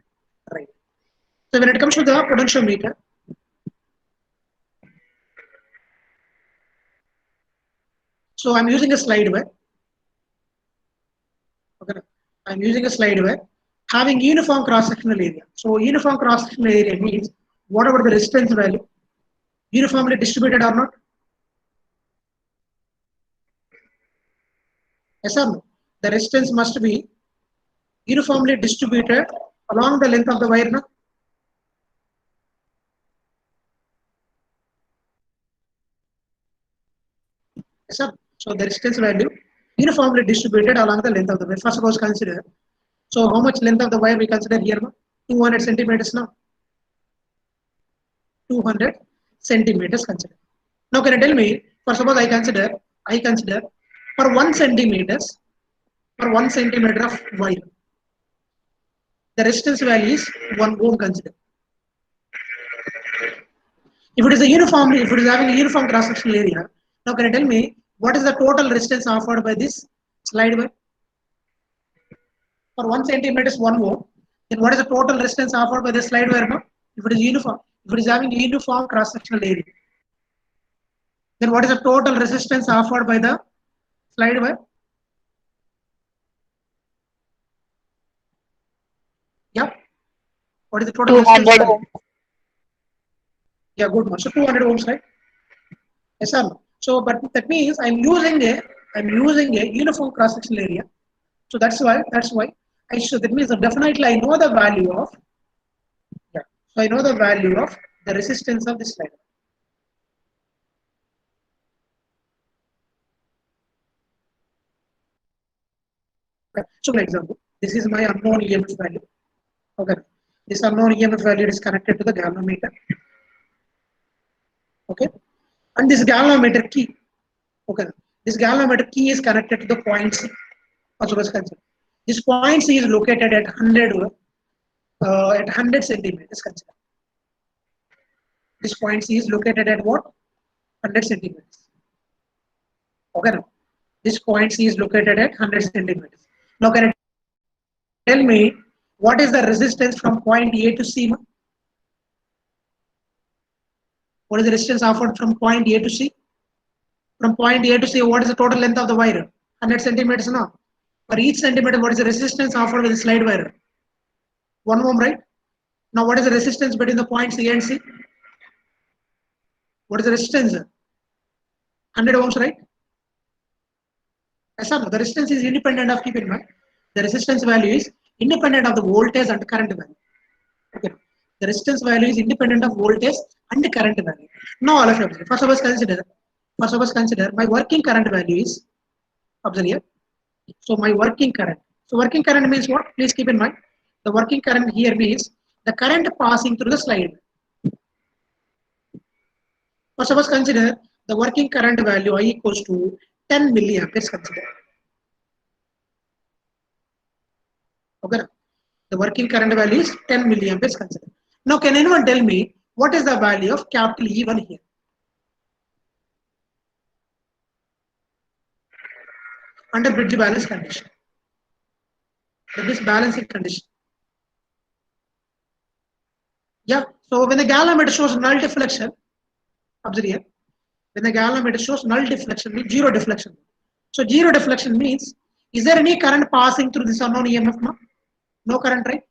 Right. So when it comes to the potentiometer, so I'm using a slide wire. Okay. I'm using a slide wire having uniform cross-sectional area. So uniform cross-sectional area means whatever the resistance value, uniformly distributed or not? Yes or no? The resistance must be uniformly distributed along the length of the wire. No? Yes, sir. So the resistance value uniformly distributed along the length of the wire. First of all, consider. So how much length of the wire we consider here? No? 200 centimeters now. 200 centimeters consider. Now can you tell me? First of all, I consider for 1 centimeters of wire, the resistance value is 1 ohm consider. If it is having a uniform cross-sectional area, now can you tell me what is the total resistance offered by this slide wire? For 1 centimeter is 1 ohm, then what is the total resistance offered by the slide wire? No? If it is having a uniform cross-sectional area, then what is the total resistance offered by the slide wire? Yeah. What is the total 200 resistance value? ohms. Yeah, good. So 200 ohms, right? Yes, sir. So, but that means I'm using a uniform cross-sectional area. So that's why that means that definitely I know the value of So I know the value of the resistance of this slider. Okay. So for example, this is my unknown EMF value. Okay. This unknown EMF value is connected to the galvanometer. Okay. And this galvanometer key. Okay. This galvanometer key is connected to the point C. This point C is located at 100 centimeters. Consider. This point C is located at what? 100 centimeters. Okay. Now, this point C is located at 100 centimeters. Now, can you tell me what is the resistance from point A to C? What is the resistance offered from point A to C? From point A to C, what is the total length of the wire? 100 centimeters now. For each centimeter, what is the resistance offered with the slide wire? 1 ohm, right? Now, what is the resistance between the points A and C? What is the resistance? 100 ohms, right? Yes or no? The resistance is independent of, keep in mind, the resistance value is independent of the voltage and current value. Okay. The resistance value is independent of voltage and the current value. Now, all of you, first of us consider my working current value is, observe here. So my working current. So working current means what? Please keep in mind. The working current here means the current passing through the slide. First of us consider the working current value I equals to 10 milliamperes. Consider. Okay. The working current value is 10 milliamperes. Consider. Now, can anyone tell me what is the value of capital E1 here? Under bridge balance condition. This balancing condition. Yeah. So when the galvanometer shows null deflection, observe here. When the galvanometer shows null deflection means zero deflection. So zero deflection means, is there any current passing through this unknown EMF? No current, right?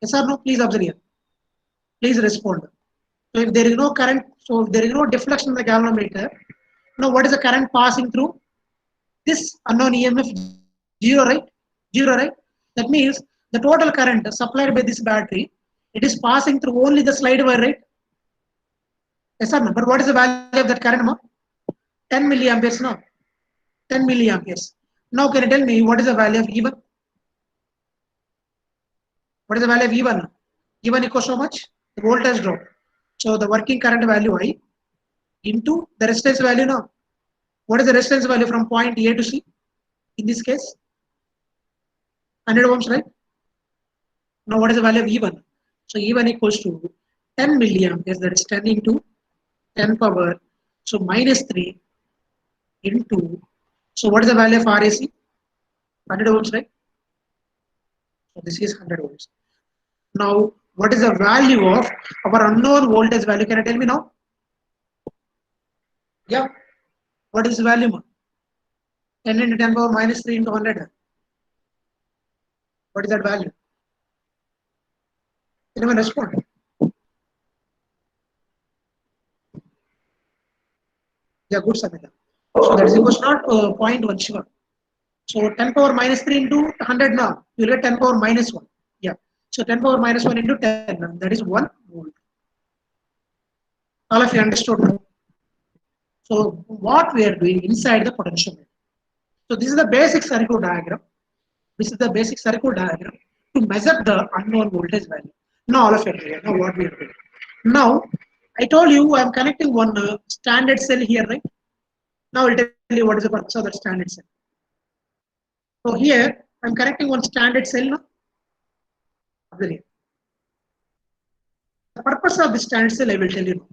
Yes or no? Please observe here. Please respond. So if there is no current, so if there is no deflection in the galvanometer, now what is the current passing through? This unknown EMF, zero, right? Zero, right? That means the total current supplied by this battery, it is passing through only the slide wire, right? Yes or no? But what is the value of that current? 10 milliamperes, no? 10 milliamperes. Now can you tell me what is the value of E1? What is the value of E1? E1 equals so much? The voltage drop. So the working current value I into the resistance value now. What is the resistance value from point A to C? In this case, 100 ohms, right? Now what is the value of E1? So E1 equals to 10 milliamperes, that is 10 into 10 power, so minus 3 into, so what is the value of RAC? 100 ohms, right? So this is 100 ohms. Now, what is the value of our unknown voltage value? Can you tell me now? Yeah. What is the value? 10 into 10 power minus 3 into 100. What is that value? Anyone respond? Yeah, good, Samita. So that is equals not 0.1 Shiva. So 10 power minus 3 into 100 now. You will get 10 power minus 1. Yeah. So 10 power minus 1 into 10. That is 1 volt. All of you understood now? So what we are doing inside the potentiometer. So this is the basic circuit diagram. This is the basic circuit diagram to measure the unknown voltage value. Now all of you are clear. Now what we are doing. Now I told you I am connecting one standard cell here, right? Now I'll tell you what is the purpose of that standard cell. So here I'm connecting one standard cell now. The purpose of this standard cell I will tell you now.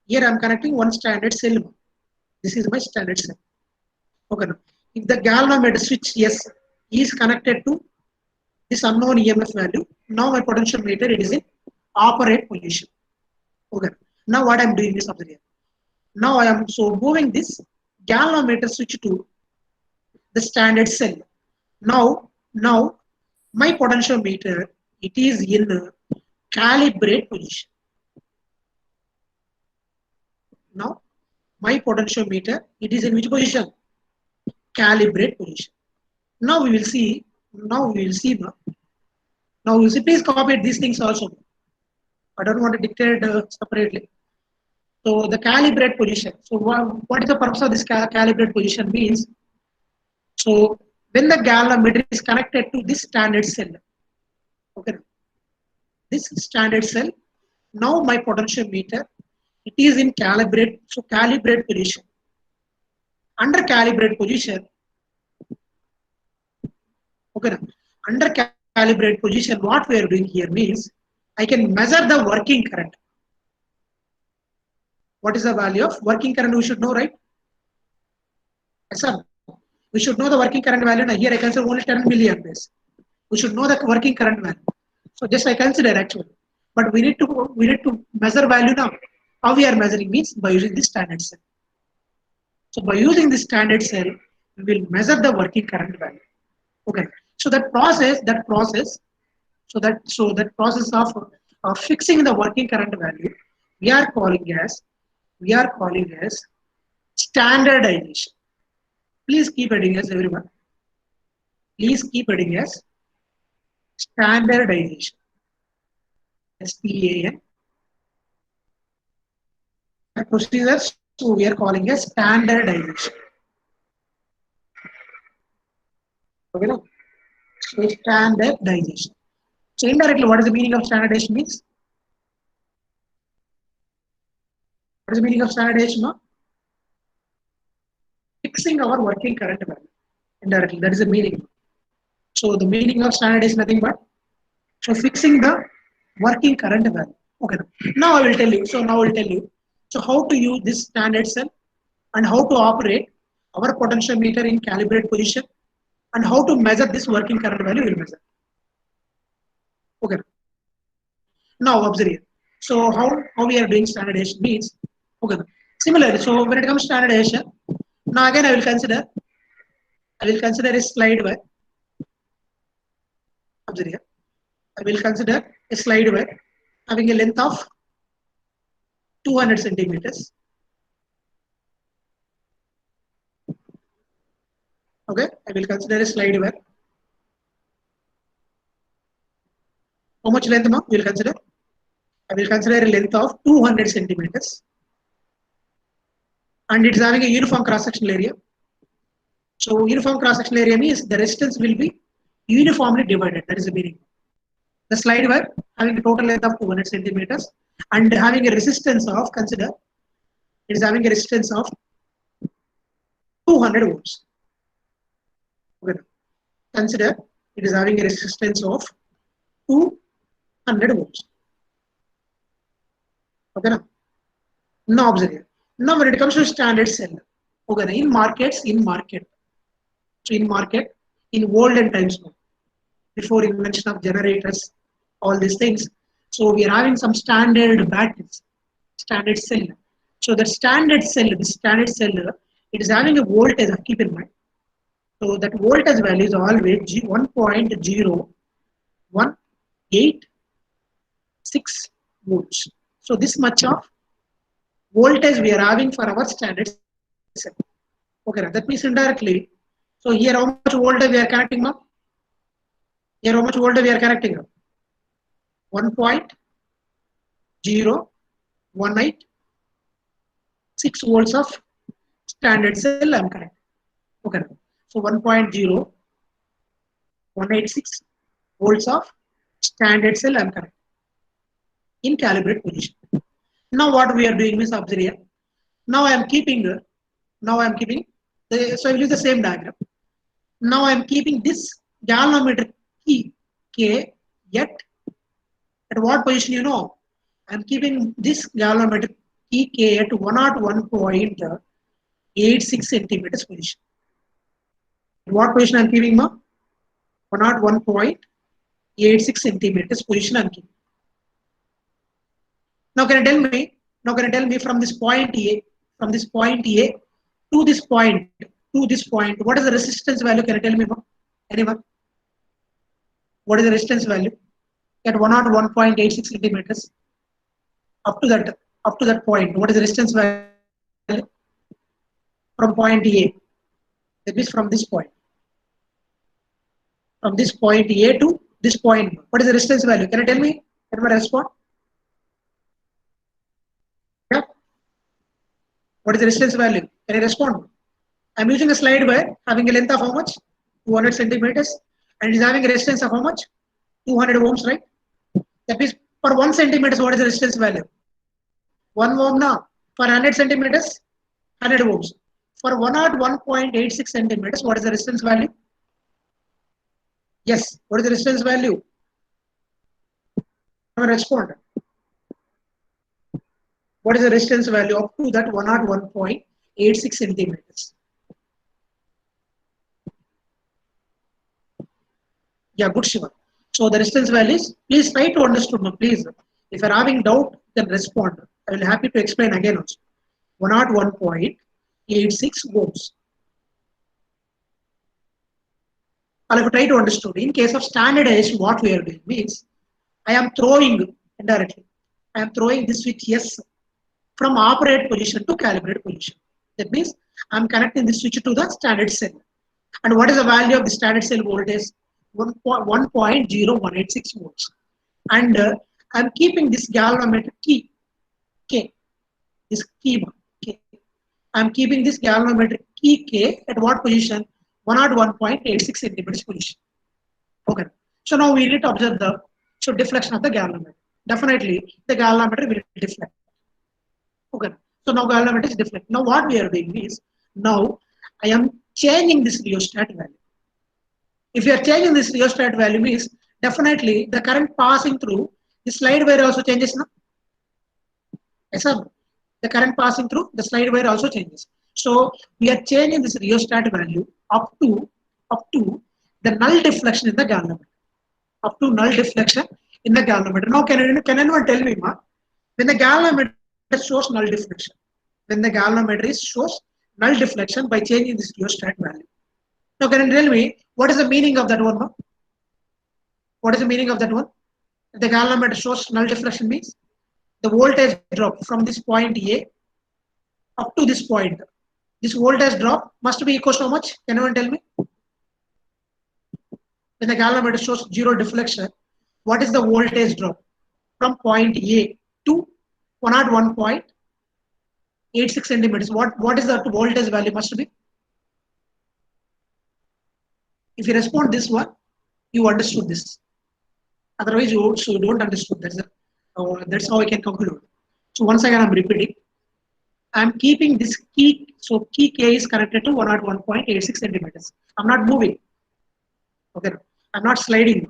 Here I'm connecting one standard cell. This is my standard cell. Okay. Now, if the galvanometer switch S is connected to this unknown EMF value, now my potentiometer it is in operate position. Okay. Now what I'm doing is observe here. Now I am so moving this galvanometer switch to the standard cell. Now my potentiometer it is in calibrate position. Now my potentiometer it is in which position? Calibrate position. Now we will see. Now you see, please copy these things also. I don't want to dictate separately. So the calibrate position. So what is the purpose of this calibrate position means? So when the galvanometer is connected to this standard cell, okay, this standard cell, now my potentiometer, it is in calibrate, so calibrate position. Under calibrate position, okay, under calibrate position, what we are doing here means I can measure the working current. What is the value of working current? We should know, right? Yes, sir. We should know the working current value. Now here I consider only 10 milliamperes. We should know the working current value. So just I consider actually, but we need to measure value now. How we are measuring means by using this standard cell. So by using this standard cell, we will measure the working current value. Okay. So that process, so that process of fixing the working current value, we are calling as standardization. Please keep adding as everyone. Please keep adding as standardization. STAN. Procedures, so we are calling as standardization. Okay, no? So standardization. So indirectly, what is the meaning of standardization means? What is the meaning of standardization? No? Fixing our working current value. Indirectly, that is the meaning. So the meaning of standardization nothing but so fixing the working current value. Okay. Now I will tell you. So now I will tell you. So how to use this standard cell and how to operate our potentiometer in calibrate position and how to measure this working current value will measure. Okay. Now observe here. So how we are doing standardization means okay. Similarly, so when it comes to standardization, now again I will consider a slide where observe here. I will consider a slide where having a length of 200 centimeters. Okay, I will consider a slide where how much length we will consider? I will consider a length of 200 centimeters and it is having a uniform cross-sectional area. So uniform cross-sectional area means the resistance will be uniformly divided. That is the meaning. The slide wire having a total length of 200 centimeters and having a resistance of, consider, it is having a resistance of 200 volts. Okay. Consider it is having a resistance of 200 volts. Okay. Now observe here. Now when it comes to standard cell, okay, in market, so in olden times now, before invention of generators, all these things. So we are having some standard batteries, standard cell. So the standard cell, it is having a voltage, keep in mind. So that voltage value is always 1.0186 volts. So this much of voltage we are having for our standard cell. Okay, that means indirectly. So here how much voltage we are connecting now? Here how much voltage we are connecting now? 1.0186 volts of standard cell I am connecting. Okay. So 1.0186 volts of standard cell I am connecting in calibrate position. Now what we are doing is observe here. Now I am keeping so I will use the same diagram. Now I am keeping this galvanometer key K at what position you know? I am keeping this galvanometer key K at 101.86 centimeters position. At what position I am keeping 101.86 centimeters position I am keeping. Now can you tell me from this point A to this point, what is the resistance value? Can you tell me, anyone? What is the resistance value at 101.86 centimeters? Up to that point, what is the resistance value from point A? That means from this point A to this point. What is the resistance value? Can you tell me? Can I respond? Yeah. What is the resistance value? Can I respond? I'm using a slide wire having a length of how much? 200 centimeters, and it is having a resistance of how much? 200 ohms, right? That means for 1 centimeters, what is the resistance value? 1 ohm now. For 100 centimeters, 100 ohms. For 101.86 centimeters, what is the resistance value? Yes, what is the resistance value? Can I respond? What is the resistance value up to that 101.86 centimeters? Yeah, good Shiva. So the resistance values, please try to understand, please. If you're having doubt, then respond. I will be happy to explain again also. 101.86 ohms. I'll have to try to understand. In case of standardized, what we are doing means, I am throwing indirectly. I am throwing this switch yes from operate position to calibrate position. That means I'm connecting this switch to the standard cell. And what is the value of the standard cell voltage? 1.0186 volts. And I'm keeping this galvanometer key, K, this key, K. I'm keeping this galvanometer key K at what position? 101.86 centimeters position. Okay. So now we need to observe the deflection of the galvanometer. Definitely the galvanometer will deflect. Okay. So now galvanometer is deflect. Now what we are doing is, now I am changing this rheostat value. If you are changing this rheostat value means, definitely the current passing through the slide wire also changes now. Yes, sir. The current passing through the slide wire also changes. So we are changing this rheostat value up to the null deflection in the galvanometer. Up to null deflection in the galvanometer. Now can anyone tell me, ma, when the galvanometer shows null deflection? When the galvanometer shows null deflection by changing this rheostat value. Now can you tell me what is the meaning of that one? Ma? What is the meaning of that one? The galvanometer shows null deflection means the voltage drop from this point A up to this point. This voltage drop must be equal to how much? Can anyone tell me? When the galvanometer shows zero deflection, what is the voltage drop from point A to 101.86 centimeters? What is the voltage value must be? If you respond this one, you understood this. Otherwise, you don't understood. That's how I can conclude. So once again, I'm repeating. I'm keeping this key. So key K is connected to 101.86 centimeters. I'm not moving. Okay. I'm not sliding.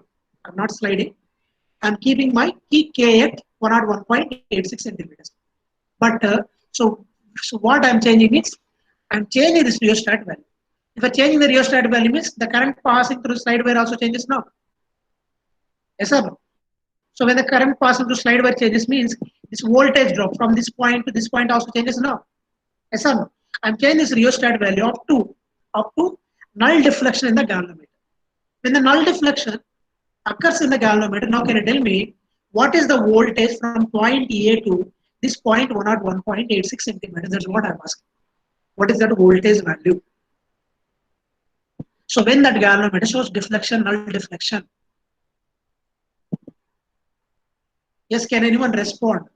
I'm keeping my key K at 101.86 centimeters. But so what I'm changing is, I'm changing this rheostat value. If I'm changing the rheostat value means the current passing through slide wire also changes now. Yes or no? So when the current passing through slide wire changes means this voltage drop from this point to this point also changes now. Yes or no? I'm changing this rheostat value up to null deflection in the galvanometer. When the null deflection occurs in the galvanometer, now can you tell me what is the voltage from point A to this point 101.86 centimeters? That's what I'm asking. What is that voltage value? So when that galvanometer shows deflection, null deflection. Yes, can anyone respond?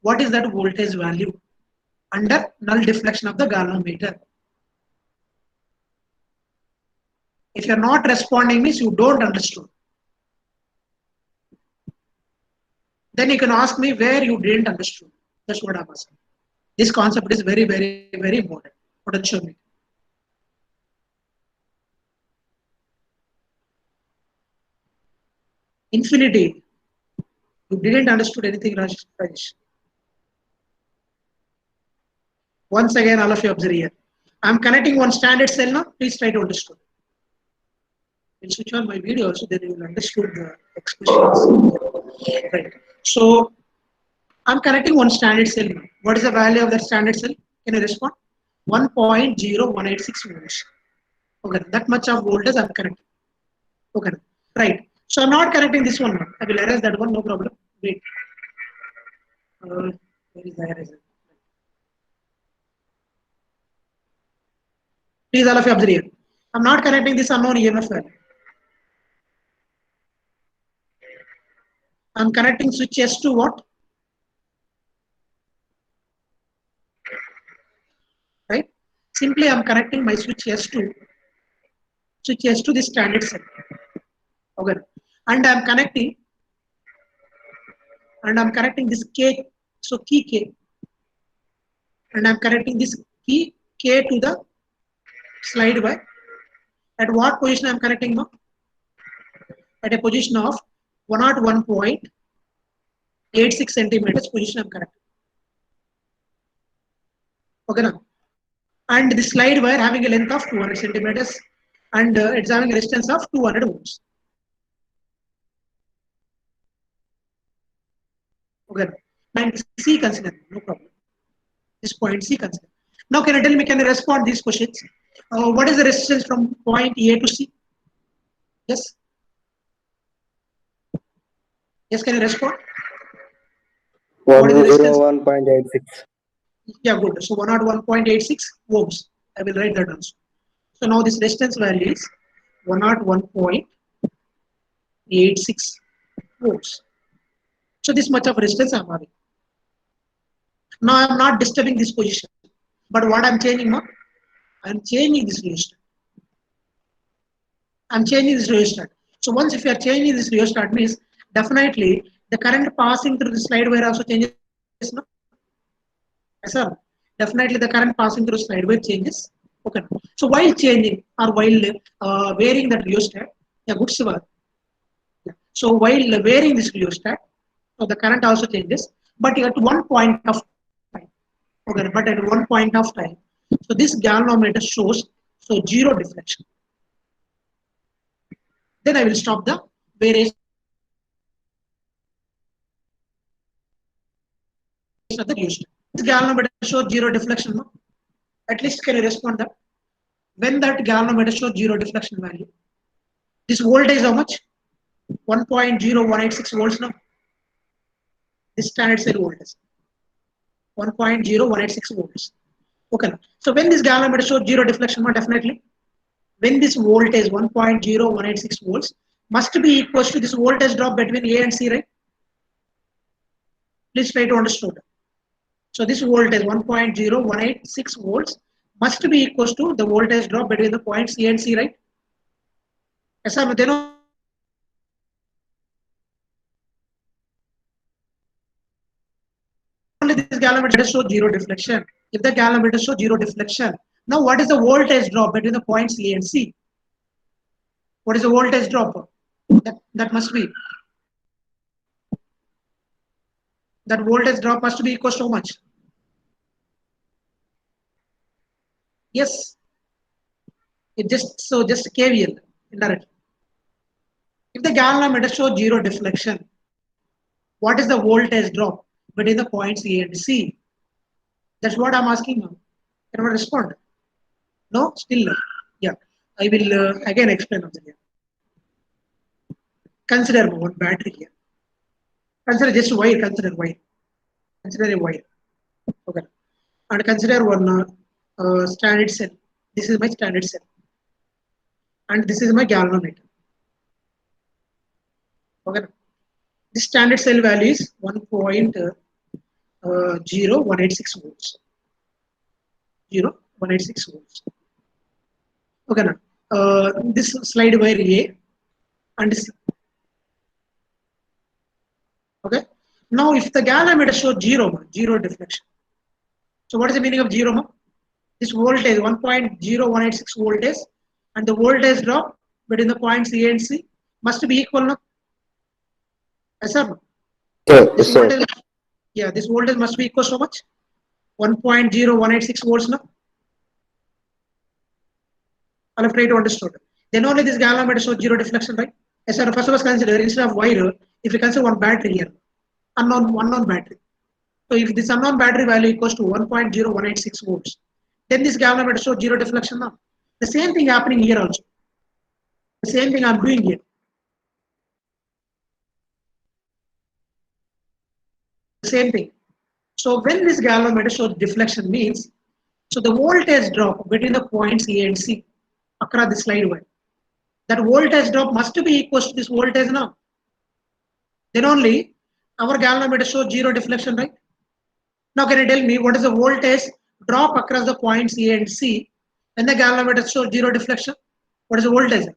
What is that voltage value under null deflection of the galvanometer? If you're not responding means you don't understand. Then you can ask me where you didn't understand. That's what I'm asking. This concept is very, very, very important. Potentiometer. Infinity. You didn't understood anything, Rajesh. Once again, all of you observe here. I'm connecting one standard cell now. Please try to understand. We'll switch on my video so then you will understand the expressions. Right. So I'm connecting one standard cell now. What is the value of that standard cell? Can you respond? 1.0186 volts. Okay, that much of voltage I'm connecting. Okay, right. So I'm not connecting this one now. I will erase that one, no problem. Wait. Where is the eraser? Please all of you observe here. I'm not connecting this unknown EMF value. I'm connecting switch S to what? Right? Simply I'm connecting my switch S to the standard cell. Okay. And I'm connecting this K, so key K. And I'm connecting this key K to the slide Y. At what position I'm connecting now? At a position of 101.86 centimeters position I'm connecting. Okay now. And the slide wire having a length of 200 centimeters and it's having a resistance of 200 ohms. Okay. And C consider, no problem. This point C consider. Now can you tell me, can you respond these questions? What is the resistance from point A to C? Yes. Yes, can you respond? What is the resistance? 101.86. Yeah, good. So 101.86 ohms. I will write that also. So now this resistance value is 101.86 ohms. So this much of resistance I am having. Now I am not disturbing this position. But what I am changing now? I am changing this resistor. I am changing this resistor. So once if you are changing this resistor, means definitely the current passing through the slide wire also changes. No? Yes, sir. Definitely the current passing through slide wire changes. Okay. So while changing or while varying that resistor, yeah, good Siva. Yeah. So while varying this resistor, so the current also changes, but at one point of time. Okay, but at one point of time, so this galvanometer shows so zero deflection. Then I will stop the variation of the resistor. This galvanometer shows zero deflection. No? At least can you respond that? When that galvanometer shows zero deflection value, this voltage how much? 1.0186 volts now. This standard cell voltage. 1.0186 volts. Okay. So when this galvanometer shows zero deflection, definitely when this voltage 1.0186 volts must be equals to this voltage drop between A and C, right? Please try to understand. So this voltage 1.0186 volts must be equals to the voltage drop between the points A and C, right? Yes, sir. Then only this galvanometer shows zero deflection. If the galvanometer shows zero deflection, now what is the voltage drop between the points A and C? What is the voltage drop? That must be. That voltage drop must be equals to how much? Yes. It just KVL indirectly. If the galvanometer shows zero deflection, what is the voltage drop between the points A and C? That's what I'm asking now. Can I respond? No, still no. Yeah, I will again explain on here. Consider one battery here. Consider just wire. Consider wire. Consider a wire. Okay. And consider one standard cell. This is my standard cell. And this is my galvanometer. Okay. This standard cell value is 1.0186 volts. 0.186 volts. Okay, now this slide wire A and C. Okay. Now, if the galvanometer shows zero deflection. So, what is the meaning of zero? This voltage 1.0186 voltage and the voltage drop between the points A and C must be equal. No? Yes, sir. Yes, sir. Yeah, this voltage must be equal so much 1.0186 volts. No? I'll have tried to understand. Then only this galvanometer shows zero deflection, right? Yes, sir. First of all, consider instead of wire, if you consider one battery here, unknown battery. So if this unknown battery value equals to 1.0186 volts, then this galvanometer shows zero deflection now. The same thing happening here also. The same thing I'm doing here. The same thing. So when this galvanometer shows deflection means, so the voltage drop between the points A and C across the slide wire, that voltage drop must be equal to this voltage now. then only our galvanometer shows zero deflection, right? Now can you tell me what is the voltage drop across the points A and C when the galvanometer shows zero deflection? What is the voltage?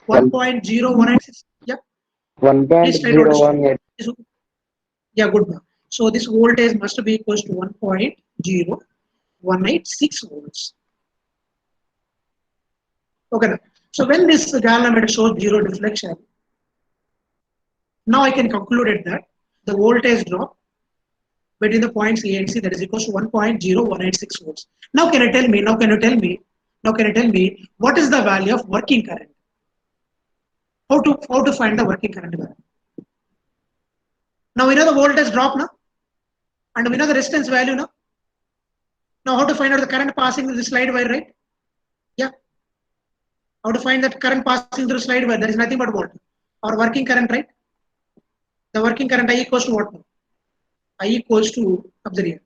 1.0186. Yeah. Please slide what is 1.018. yeah, good. So this voltage must be equals to 1.0186 volts. Okay. So when this galvanometer shows zero deflection, now I can conclude that the voltage drop between the points A and C that is equals to 1.0186 volts. Now can you tell me? What is the value of working current? How to find the working current value? Now we know the voltage drop now, and we know the resistance value now. Now how to find out the current passing through the slide wire, right? Yeah. How to find that current passing through slide wire? There is nothing but what? Our working current, right? The working current I equals to what now? I equals to, observe here,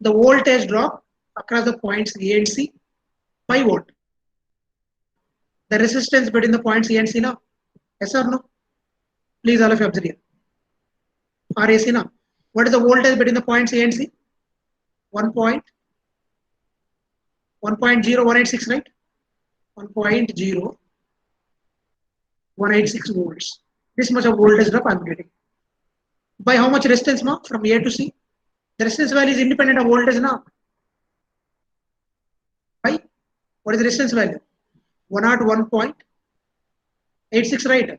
the voltage drop across the points A and C by what? The resistance between the points A and C now? Yes or no? Please all of you observe here. RAC now. What is the voltage between the points A and C? 1.0186, right? 1.0186 volts. This much of voltage drop I'm getting. By how much resistance now from A to C? The resistance value is independent of voltage now. By what is the resistance value? 101.86, right?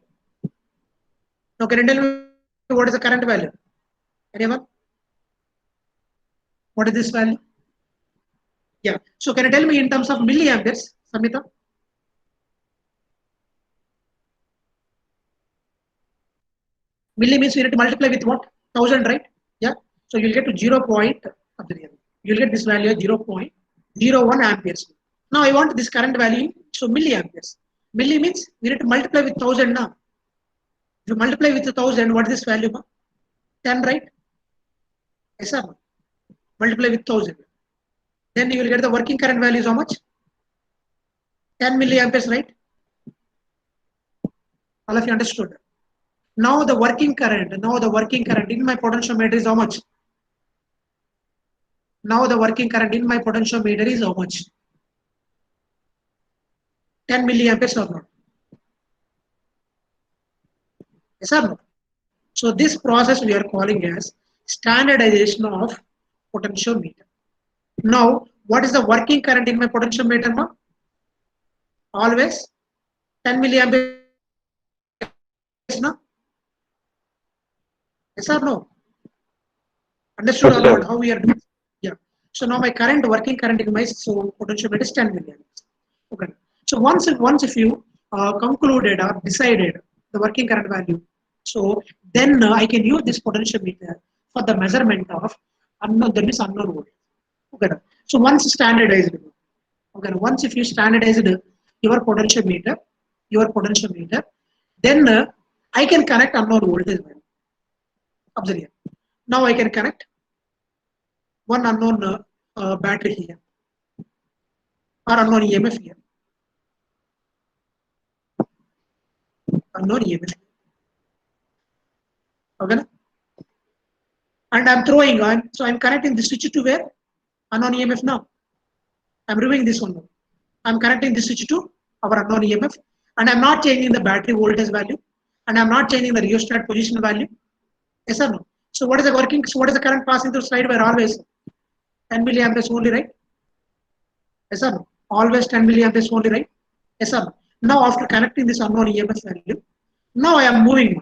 Now can you tell me what is the current value? Anyone? What is this value? Yeah. So can you tell me in terms of milliamperes, Samita? Milli means we need to multiply with what? 1000, right? Yeah. So you'll get to 0. You'll get this value 0.01 amperes. Now I want this current value, so milliamperes. Milli means we need to multiply with 1000 now. If you multiply with 1000, what is this value? 10, right? Yes, sir. Multiply with 1000. Then you will get the working current value is how much? 10 milliamperes, right? All of you understood. Now the working current in my potentiometer is how much? Now the working current in my potentiometer is how much? 10 milliamperes or not? Yes or no? So this process we are calling as standardization of potentiometer. Now, what is the working current in my potentiometer now? Always 10 milliamperes now? Yes or no? Understood or not? How we are doing? Yeah. So now my current working current in my potentiometer is 10 milliamperes. Okay. So once if you concluded or decided the working current value, so then I can use this potentiometer for the measurement of unknown voltage. Okay. So once standardized, okay. Once if you standardized your potentiometer, then I can connect unknown voltage value. Observe here. Now I can connect one unknown battery here or unknown EMF here. Unknown EMF. Okay. And I'm throwing on, so I'm connecting the switch to where? Unknown EMF now. I'm removing this one now. I'm connecting the switch to our unknown EMF, and I'm not changing the battery voltage value, and I'm not changing the rheostat position value. Yes or no? So what is the working? So what is the current passing through slide wire? Always 10 milliamperes only, right? Yes or no? Always 10 milliamperes only, right? Yes or no? Now after connecting this unknown EMF value, now I am moving.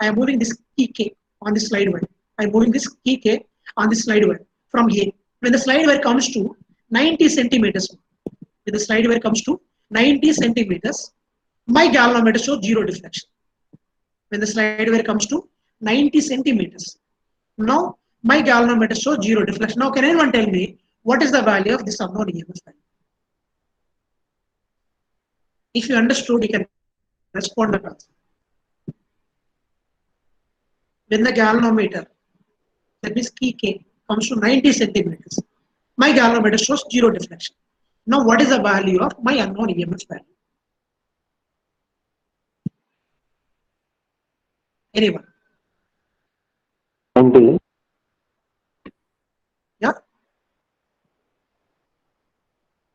I am moving this key K on the slide wire. I am moving this key K on the slide wire from here. When the slide wire comes to 90 centimeters, when the slide wire comes to 90 centimeters, my galvanometer shows zero deflection. When the slide wire comes to 90 centimeters, now my galvanometer shows zero deflection. Now can anyone tell me what is the value of this unknown EMF value? If you understood, you can respond to answer. When the galvanometer, that means key K, comes to 90 centimeters, my galvanometer shows zero deflection. Now what is the value of my unknown EMF value? Anyone? 90. Yeah.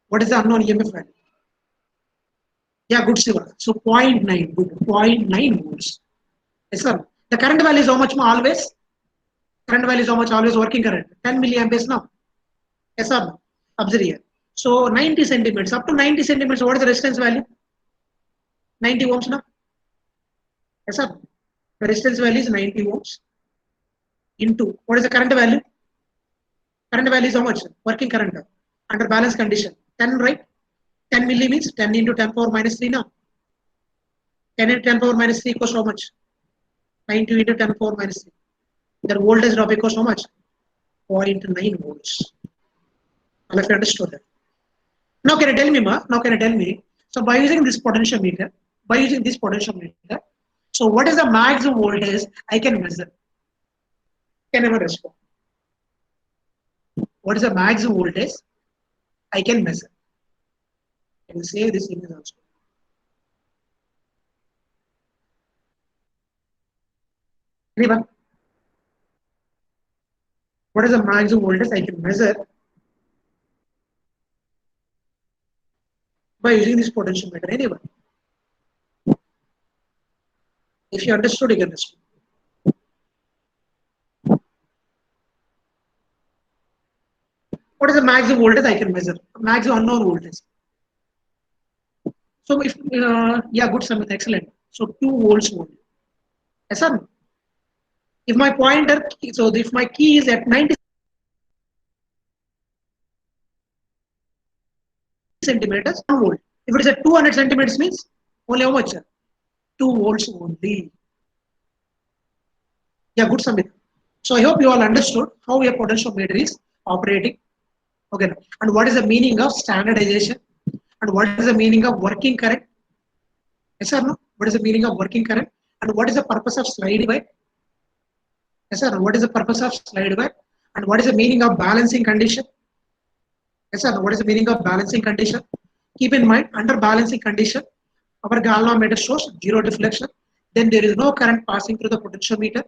What is the unknown EMF value? Yeah, good, Siva. So 0.9, good. 0.9 volts. Yes, sir. The current value is how much more always? Current value is how much always working current? 10 milliamperes now. Yes, sir. Observe here. So 90 centimeters, up to 90 centimeters, what is the resistance value? 90 ohms now. Yes, sir. The resistance value is 90 ohms into what is the current value? Current value is how much? Working current under balance condition. 10, right? 10 milli means 10 into 10 power minus 3 now. 10 into 10 power minus 3 equals how much? 90 into 10 power minus 3. The voltage drop equals how much? 0.9 volts. All of you understood that. Now can you tell me, ma? Now can you tell me? So by using this potentiometer, so what is the maximum voltage I can measure? Can never respond. What is the maximum voltage I can measure? I will save this image also. Anyone? What is the maximum voltage I can measure by using this potentiometer? Anyone? If you understood, you can respond. What is the maximum voltage I can measure? Maximum unknown voltage. So if yeah, good, Samit, excellent. So 2 volts only. Yes, sir. If my pointer, so if my key is at 90 centimeters, 1 volt. If it is at 200 centimeters, means only how much? 2 volts only. Yeah, good, Samit. So I hope you all understood how a potentiometer is operating. Okay. And what is the meaning of standardization? And what is the meaning of working current? Yes or no? What is the meaning of working current? And what is the purpose of slide wire? Yes sir. What is the purpose of slide wire? And what is the meaning of balancing condition? Yes sir. What is the meaning of balancing condition? Keep in mind, under balancing condition, our galvanometer shows zero deflection. Then there is no current passing through the potentiometer.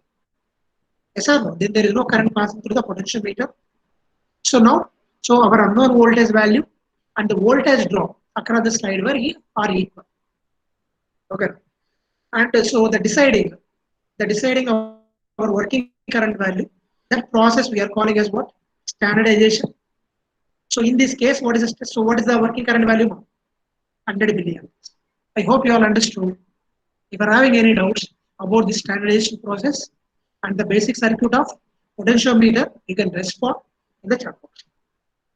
Yes or no? Then there is no current passing through the potentiometer. So now, so our unknown voltage value and the voltage drop across the slide wire are equal. Okay. And so the deciding of our working current value, that process we are calling as what? Standardization. So in this case, what is the working current value? 100 milliamps. I hope you all understood. If you are having any doubts about the standardization process and the basic circuit of potentiometer, you can respond in the chat box.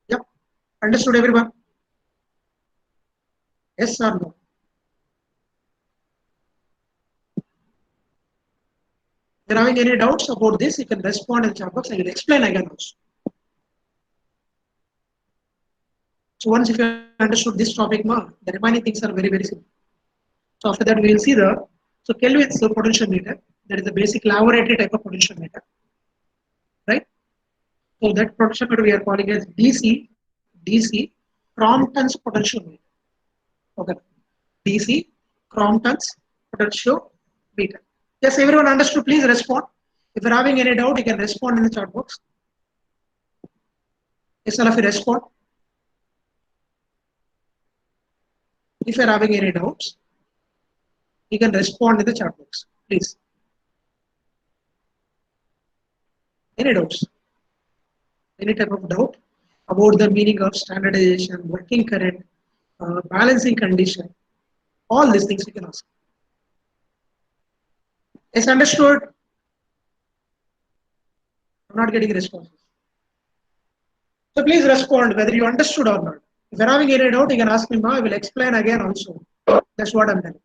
Yep. Understood everyone? Yes or no? If you are having any doubts about this, you can respond in the chat box. I will explain again also. So once if you understood this topic, the remaining things are very, very simple. So after that, we will see so Kelvin's potentiometer, that is the basic laboratory type of potentiometer, right? So that potentiometer we are calling as DC Crompton's potentiometer. Okay, DC Crompton's potentiometer. Yes, everyone understood? Please respond. If you're having any doubt, you can respond in the chat box. Yes, all of you respond. If you're having any doubts, you can respond in the chat box, please. Any doubts? Any type of doubt about the meaning of standardization, working current, balancing condition, all these things you can ask. Yes, understood? I'm not getting responses. So please respond whether you understood or not. If you're having any doubt, you can ask me, I will explain again also. That's what I'm telling.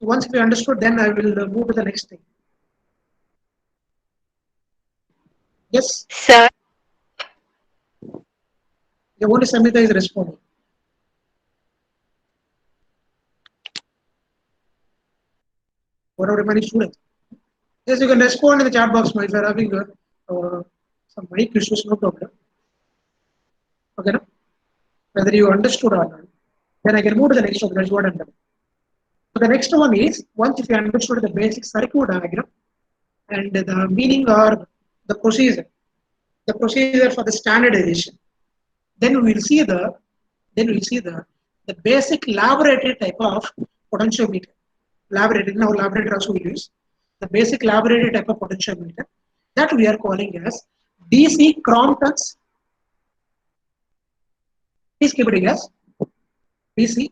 Once we understood, then I will move to the next thing. Yes? Sir. The only Samhita is responding. What are remaining students? Yes, you can respond in the chat box if you're having some mic issues, no problem. Okay, no? Whether you understood or not. Then I can move to the next topic. That's what I'm done. So the next one is, once if you understood the basic circuit diagram and the meaning or the procedure for the standardization, then we will see the basic laboratory type of potentiometer. Laboratory, in our laboratory also we use the basic laboratory type of potentiometer that we are calling as DC Crompton's. Please keep it as DC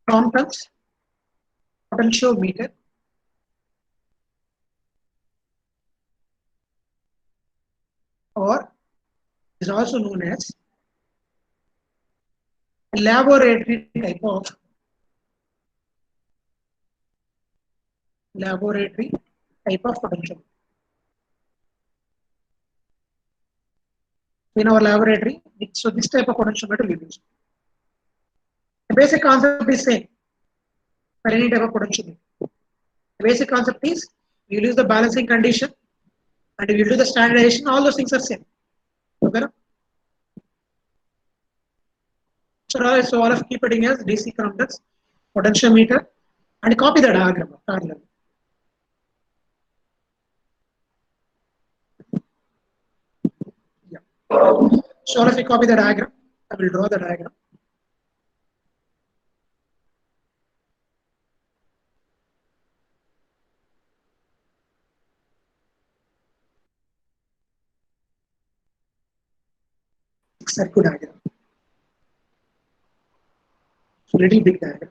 Crompton's potentiometer, or is also known as laboratory type of potentiometer. In our laboratory, so this type of potentiometer we use. The basic concept is same for any type of potentiometer. The basic concept is we will use the balancing condition and we will do the standardization. All those things are same. Okay. So all of keep it as DC Crompton's potentiometer and copy the diagram parallel. Yeah. So all of you copy the diagram. I will draw the diagram. Circuit diagram. So little big diagram.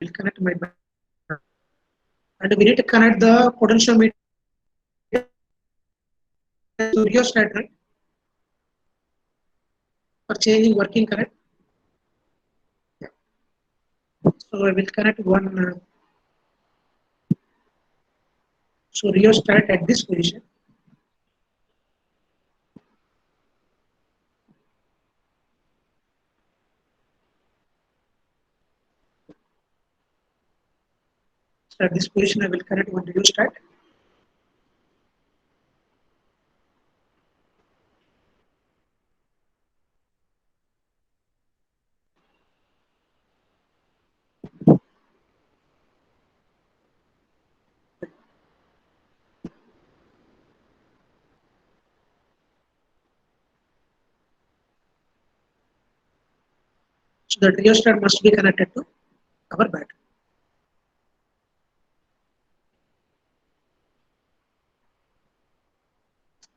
We'll connect my and we need to connect the potentiometer to rheostat, right? For changing working current. Yeah. So I will connect one. So rheostat at this position. So at this position, I will connect one rheostat. So the rheostat must be connected to our battery.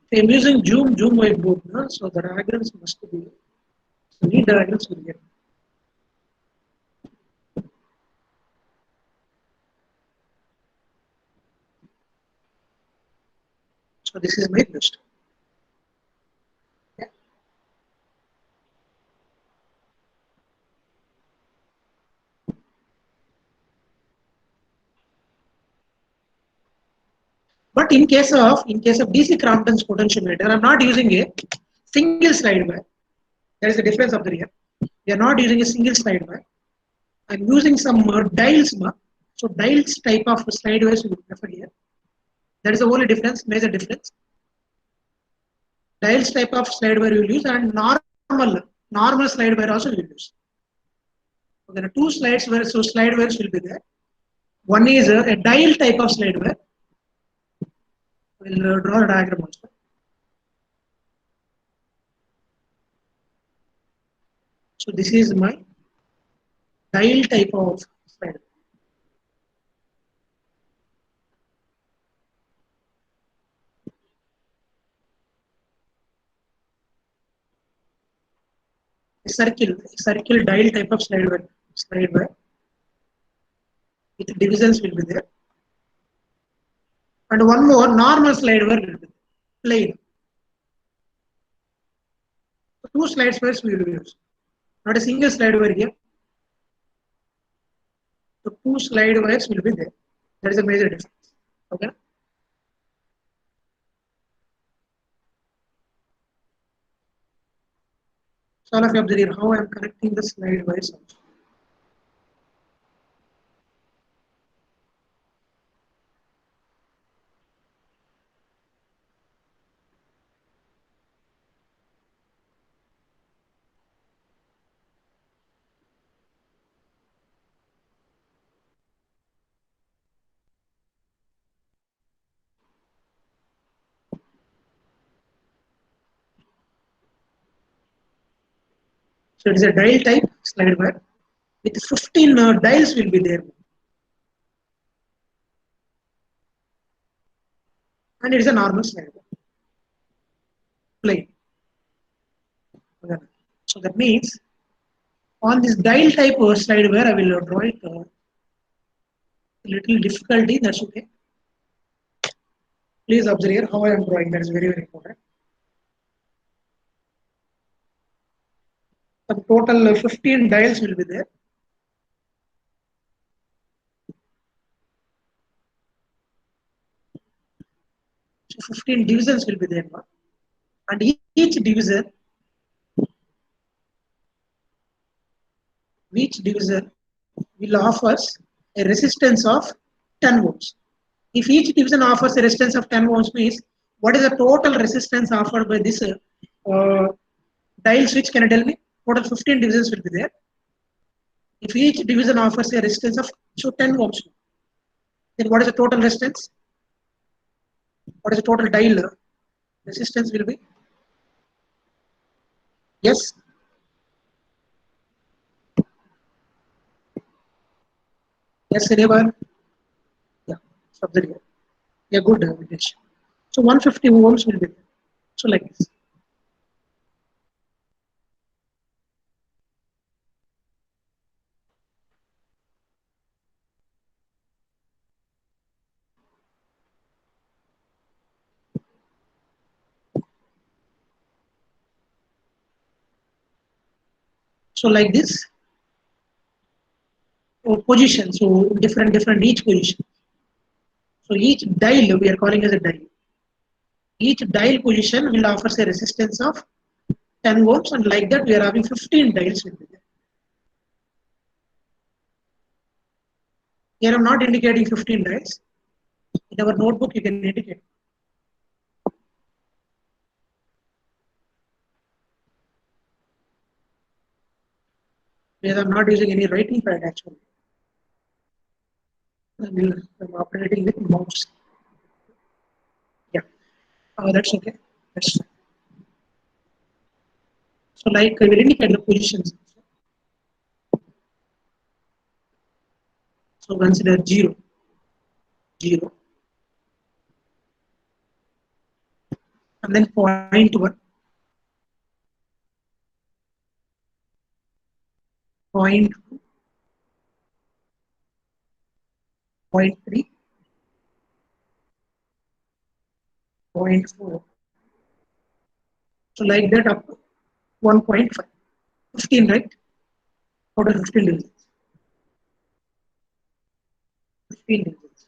If I am using Zoom whiteboard, no? So the diagrams must be, so need diagrams will get. So this is my list. Yeah. But in case of DC Crompton's potentiometer, I'm not using a single slide wire. There is a difference of the rear. We are not using a single slide wire. I'm using some dials. So dials type of slide wires we prefer here. That is the only difference, major difference. Dials type of slide wire you will use, and normal slide wire also you will use. So there are two slides where slide wires will be there. One is a dial type of slide wire. We'll draw a diagram also. So this is my dial type of slide. A circle dial type of slide wire with divisions will be there. And one more normal slide wire will be there, plain. So two slide wires we will use, not a single slide wire here. So two slide wires will be there. That is a major difference. Okay. So all of you observe how I am connecting the slide wise also. So it is a dial type slide wire with 15 dials will be there. And it is a normal slide wire. Plain. So that means on this dial type slide where I will draw it a little difficulty, that's okay. Please observe here how I am drawing, that is very, very important. So the total 15 dials will be there. So 15 divisions will be there. And each division will offer a resistance of 10 volts. If each division offers a resistance of 10 volts means what is the total resistance offered by this dial switch? Can you tell me? Total 15 divisions will be there. If each division offers a resistance of 10 ohms, then what is the total resistance? What is the total dial resistance will be? Yes. Yes, anyone? Yeah, subsidy. Yeah, good. So 150 ohms will be there. So like this. So like this. Position. So different each position. So each dial we are calling as a dial. Each dial position will offer a resistance of 10 volts, and like that we are having 15 dials will be there. Here I am not indicating 15 dials. In our notebook you can indicate. Because I am not using any writing pad actually. I am operating with mouse. Yeah, that's okay. That's so like I will indicate the positions. So consider 0, 0, and then 0.1, 0.2, 0.3, 0.4. So like that up to 1.5. 15, right? Total 15 divisions. 15 divisions.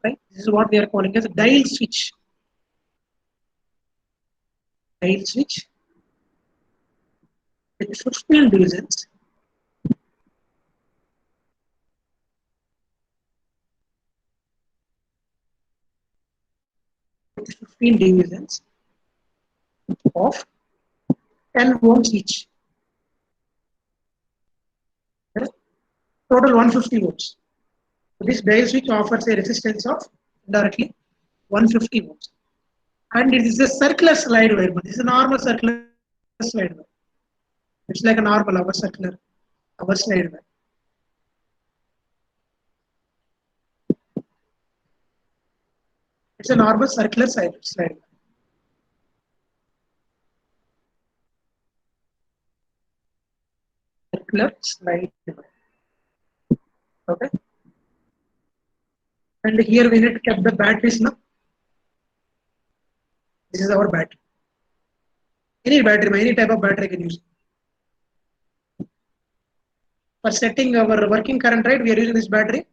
Right? This is what we are calling as a dial switch. Dial switch with 15 divisions. With 15 divisions of 10 volts each. Right? Total 150 volts. So this dial switch offers a resistance of directly 150 volts. And it is a circular slide wire, but this is a normal circular slide wire. It's like a normal our circular, our slide wire. It's a normal circular slide wire. Circular slide wire. Okay. And here we need to keep the batteries now. This is our battery. Any battery, any type of battery I can use. For setting our working current, right, we are using this battery.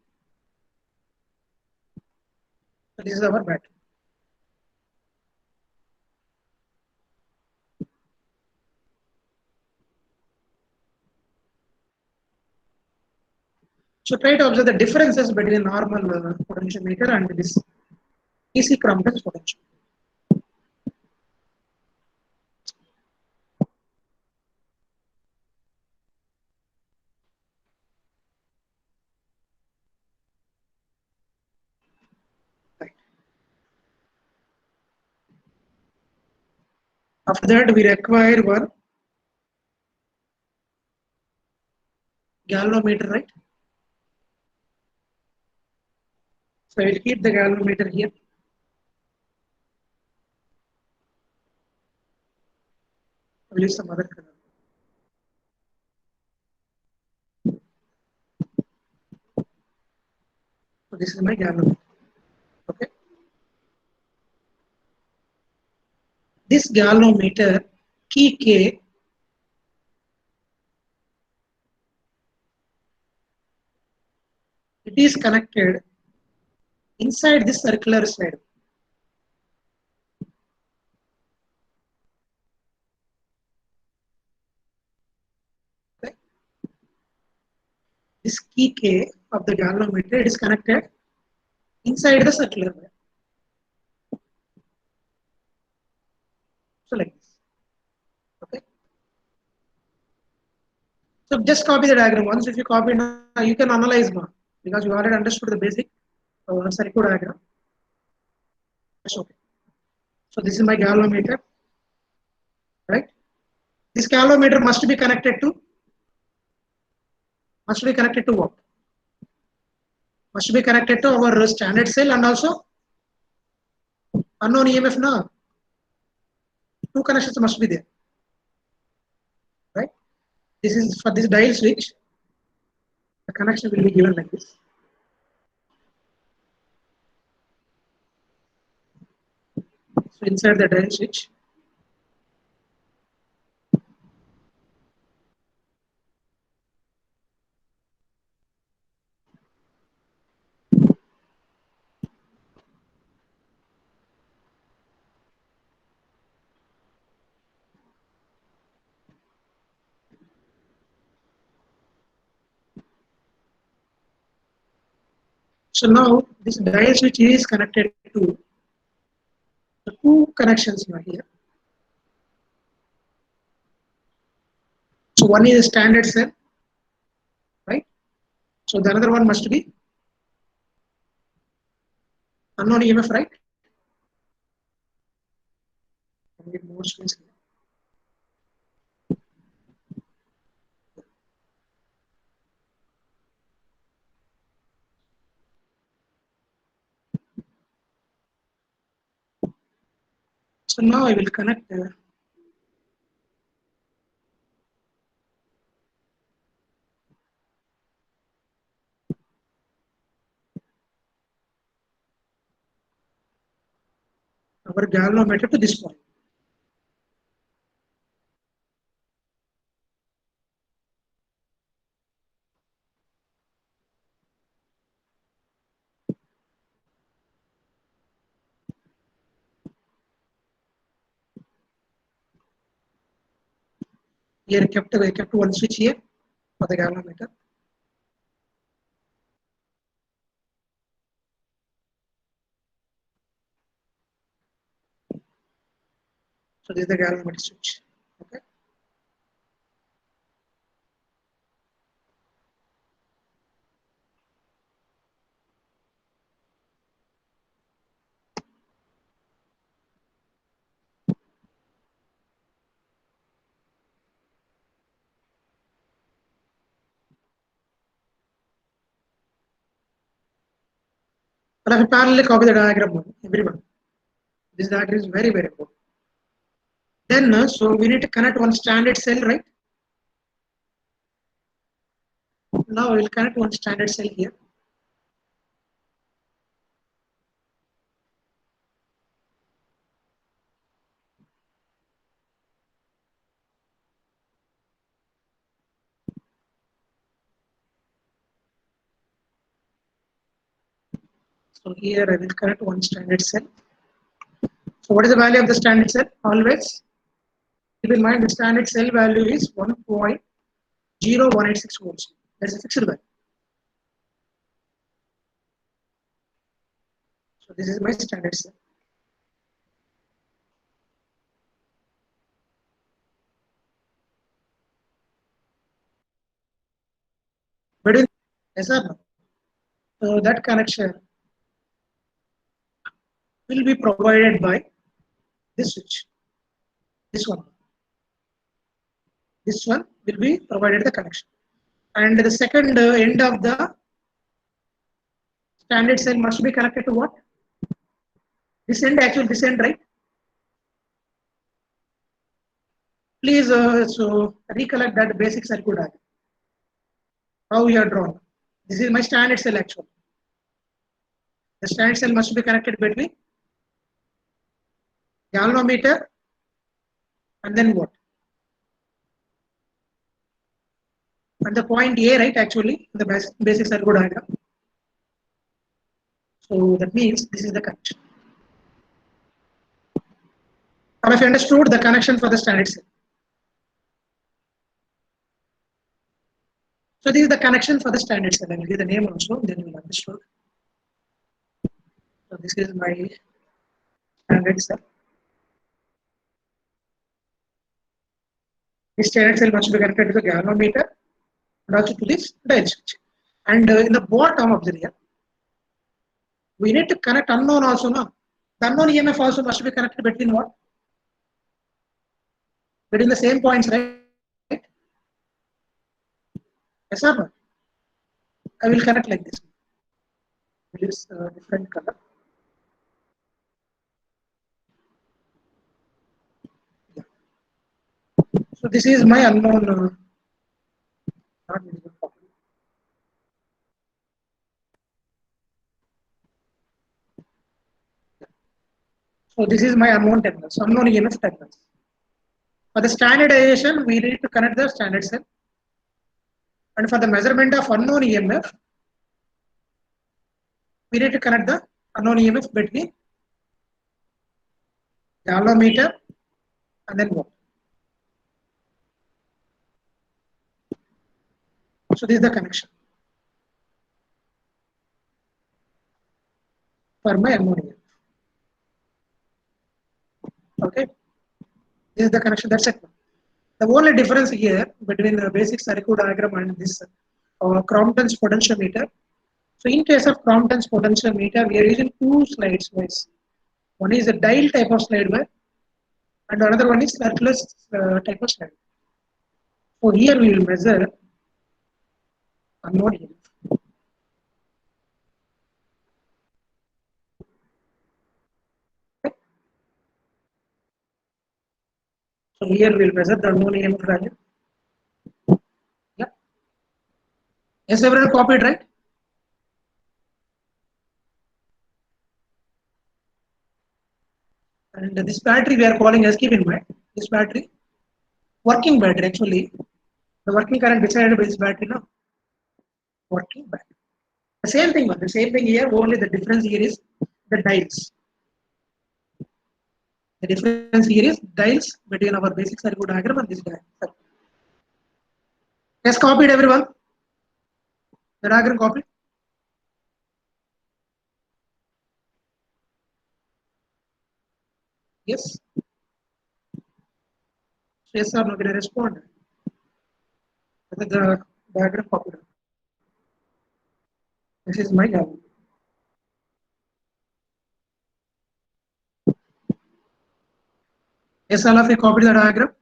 So this is our battery. So try to observe the differences between normal potentiometer and this DC Crompton's potential. Right. After that, we require one galvanometer, right? So I will keep the galvanometer here. I will use some other color. So this is my galvanometer. Okay. This galvanometer key K it is connected inside this circular slide. Okay. This key K of the galvanometer it is connected inside the circular wire. So like this. Okay. So just copy the diagram once. If you copy now, you can analyze now because you already understood the basic circuit diagram. That's okay. So this is my galvanometer, right? This galvanometer must be connected to what? Must be connected to our standard cell and also unknown EMF now. Two connections must be there, right? This is for this dial switch. The connection will be given like this. So inside the dial switch, so now this dial switch is connected to the two connections now here. So one is a standard cell, right? So the another one must be unknown EMF, right? I need more space here. So now I will connect our galvanometer to this point. Here I kept one switch here for the galvanometer. So this is the galvanometer switch. Okay. But I will parallelly copy the diagram, everyone. This diagram is very, very important. Then, so we need to connect one standard cell, right? Now we will connect one standard cell here. So here I will connect one standard cell. So what is the value of the standard cell? Always keep in mind the standard cell value is 1.0186 volts. That's a fixed value. So this is my standard cell. But in yes or no? So that connection will be provided by this switch. This one. This one will be provided the connection. And the second end of the standard cell must be connected to what? This end, actually this end, right? Please so recollect that basic circuit diagram. How we are drawn. This is my standard cell actually. The standard cell must be connected between galvanometer and then what? And the point A, right, actually, the basic circuit diagram. So that means this is the connection. Or if you understood the connection for the standard cell. So this is the connection for the standard cell. I will give the name also, then you will understand. So this is my standard cell. This standard cell must be connected to the galvanometer and also to this dial switch. And in the bottom of the real, we need to connect unknown also now. The unknown EMF also must be connected between what? Between the same points, right? Yes or no? I will connect like this. It is different color. Yeah. So this is my unknown. Not visible properly. So this is my unknown terminals, unknown EMF terminals. For the standardization, we need to connect the standard cell. And for the measurement of unknown EMF, we need to connect the unknown EMF between galvanometer and then what? So this is the connection for my unknown EMF. Okay, this is the connection. That's it. The only difference here between the basic circuit diagram and this Crompton's potentiometer. So in case of Crompton's potentiometer, we are using two slides wise. One is a dial type of slide wire, and another one is circular type of slide. So here we will measure unknown EMF. Okay. So here we will measure the unknown EMF value. Yeah. Yes, everyone copied, right? And this battery we are calling as, keep in mind, this battery, working battery actually, the working current decided by this battery now. Working battery. The same thing here, only the difference here is the dials. The difference here is dials between our basic circuit diagram and this diagram. Yes, copied everyone? The diagram copied? Yes? Yes or no, can I respond? The diagram copied. This is my diagram. Yes, all of you copied the diagram?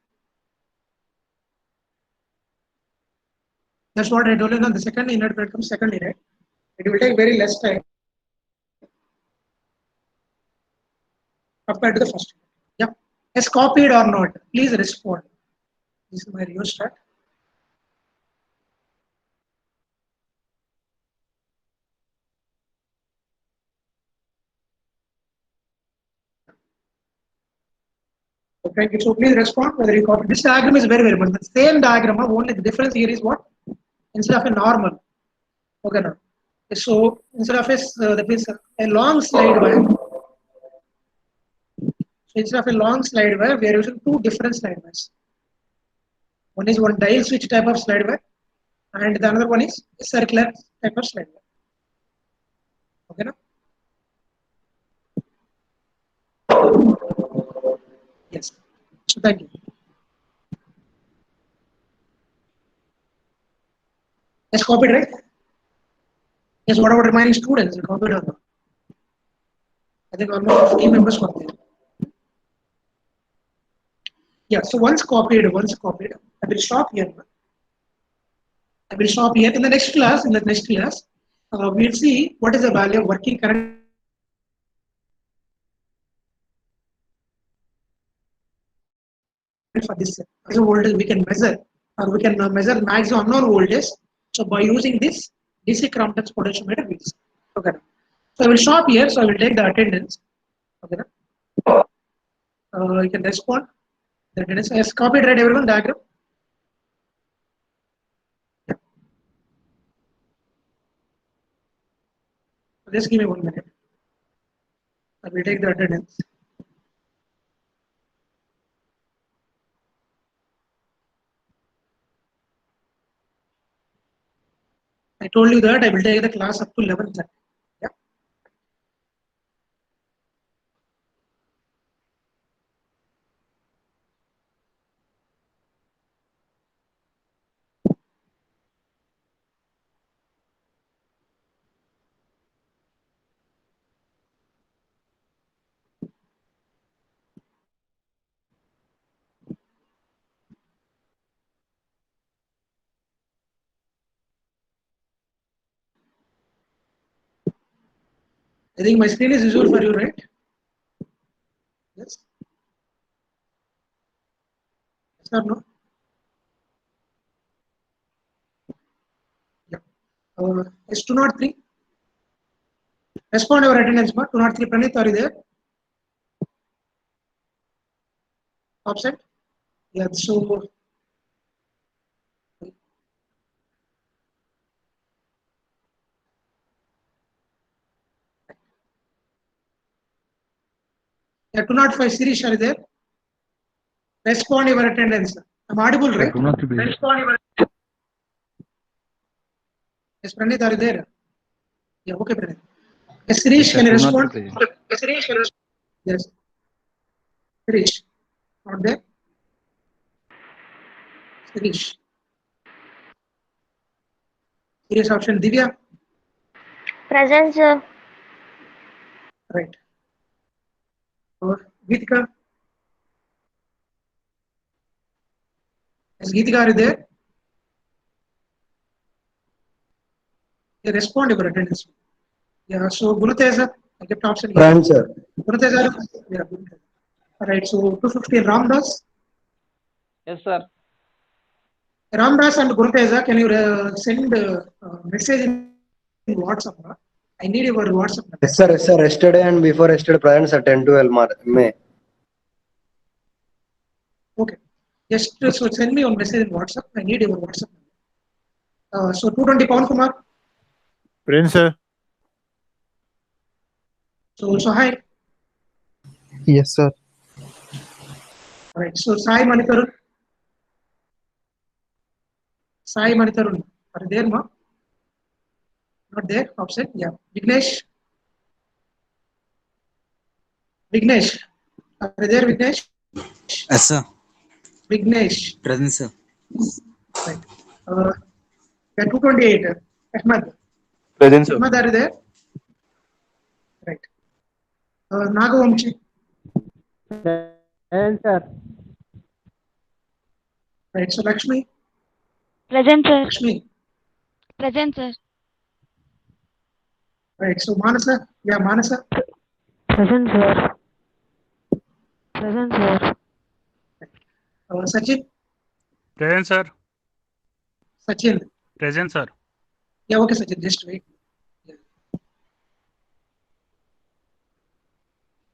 That's what I told you. The second inlet becomes second inlet. It will take very less time compared to the first. Yeah. Yes, copied or not? Please respond. This is my rheostat. Okay, so please respond whether you copy. This diagram is very much the same diagram. Only the difference here is what? Instead of a normal. Okay, now. So instead of that means a long slide wire. So instead of a long slide wire, we are using two different slide wires. One is one dial switch type of slide wire, and the another one is a circular type of slide wire. Okay, now. Yes. So thank you. Yes, copied, right? Yes, what about remaining students? Copied or not? I think almost 50 members were there. Yeah, so once copied, I will stop here. I will stop here. In the next class, we'll see what is the value of working current for this voltage we can measure, or we can measure maximum unknown voltage. So by using this DC Crompton's potentiometer, we see. Okay. So I will stop here. So I will take the attendance. Okay. You can respond. The attendance is copied, right? Everyone diagram. Yeah. Just give me 1 minute. I will take the attendance. I told you that I will take the class up to 11:30. Yeah. I think my screen is visual for you, right? Yes. Yes or no? Yeah. It's 203. Respond your attendance, but 203. Pranit, are you there? Absent? Yeah. So yeah, 205. Sirish, are you there? Respond your attendance. I'm audible, right? Respond your. Yes, Pranit, are you there? Yeah. Okay, Pranit. Yes, Sirish, can you respond? Yes, Sirish, can you respond? Yes. Sirish, not there. Sirish. Sirish option. Divya. Present, sir. Right. Geetika. Yes, Geetika, are you there? Yeah, respond your attendance. Yeah, so Guruteja, I kept option here. Present, sir. Guruteja, yeah, Guruteja. All right, so 215 Ramdas. Yes, sir. Ramdas and Guruteja, can you send message in WhatsApp? I need your WhatsApp number. Yes, sir. Yes, sir. Yesterday and before yesterday, present, sir. 10-12 May. Okay. Just so send me one message in WhatsApp. I need your WhatsApp number. So 220 Pawan Kumar. Present, sir. So hi. Yes, sir. All right. So Sai Manitarun. Sai Manitarun. Are you there, ma? Not there. Option. Yeah. Vignesh. Vignesh. Are you there, Vignesh? Yes, sir. Vignesh. Present, sir. Right. Yeah, 228. Ahmad. Present, sir. Ahmad, are you there? Right. Nagavamshi. Present, sir. Right. So Lakshmi. Present, sir. Lakshmi. Present, sir. Right. So Manasa. Yeah, Manasa. Present, sir. Present, sir. Sachin. Present, sir. Sachin. Present, sir. Yeah, okay, Sachin. Just wait.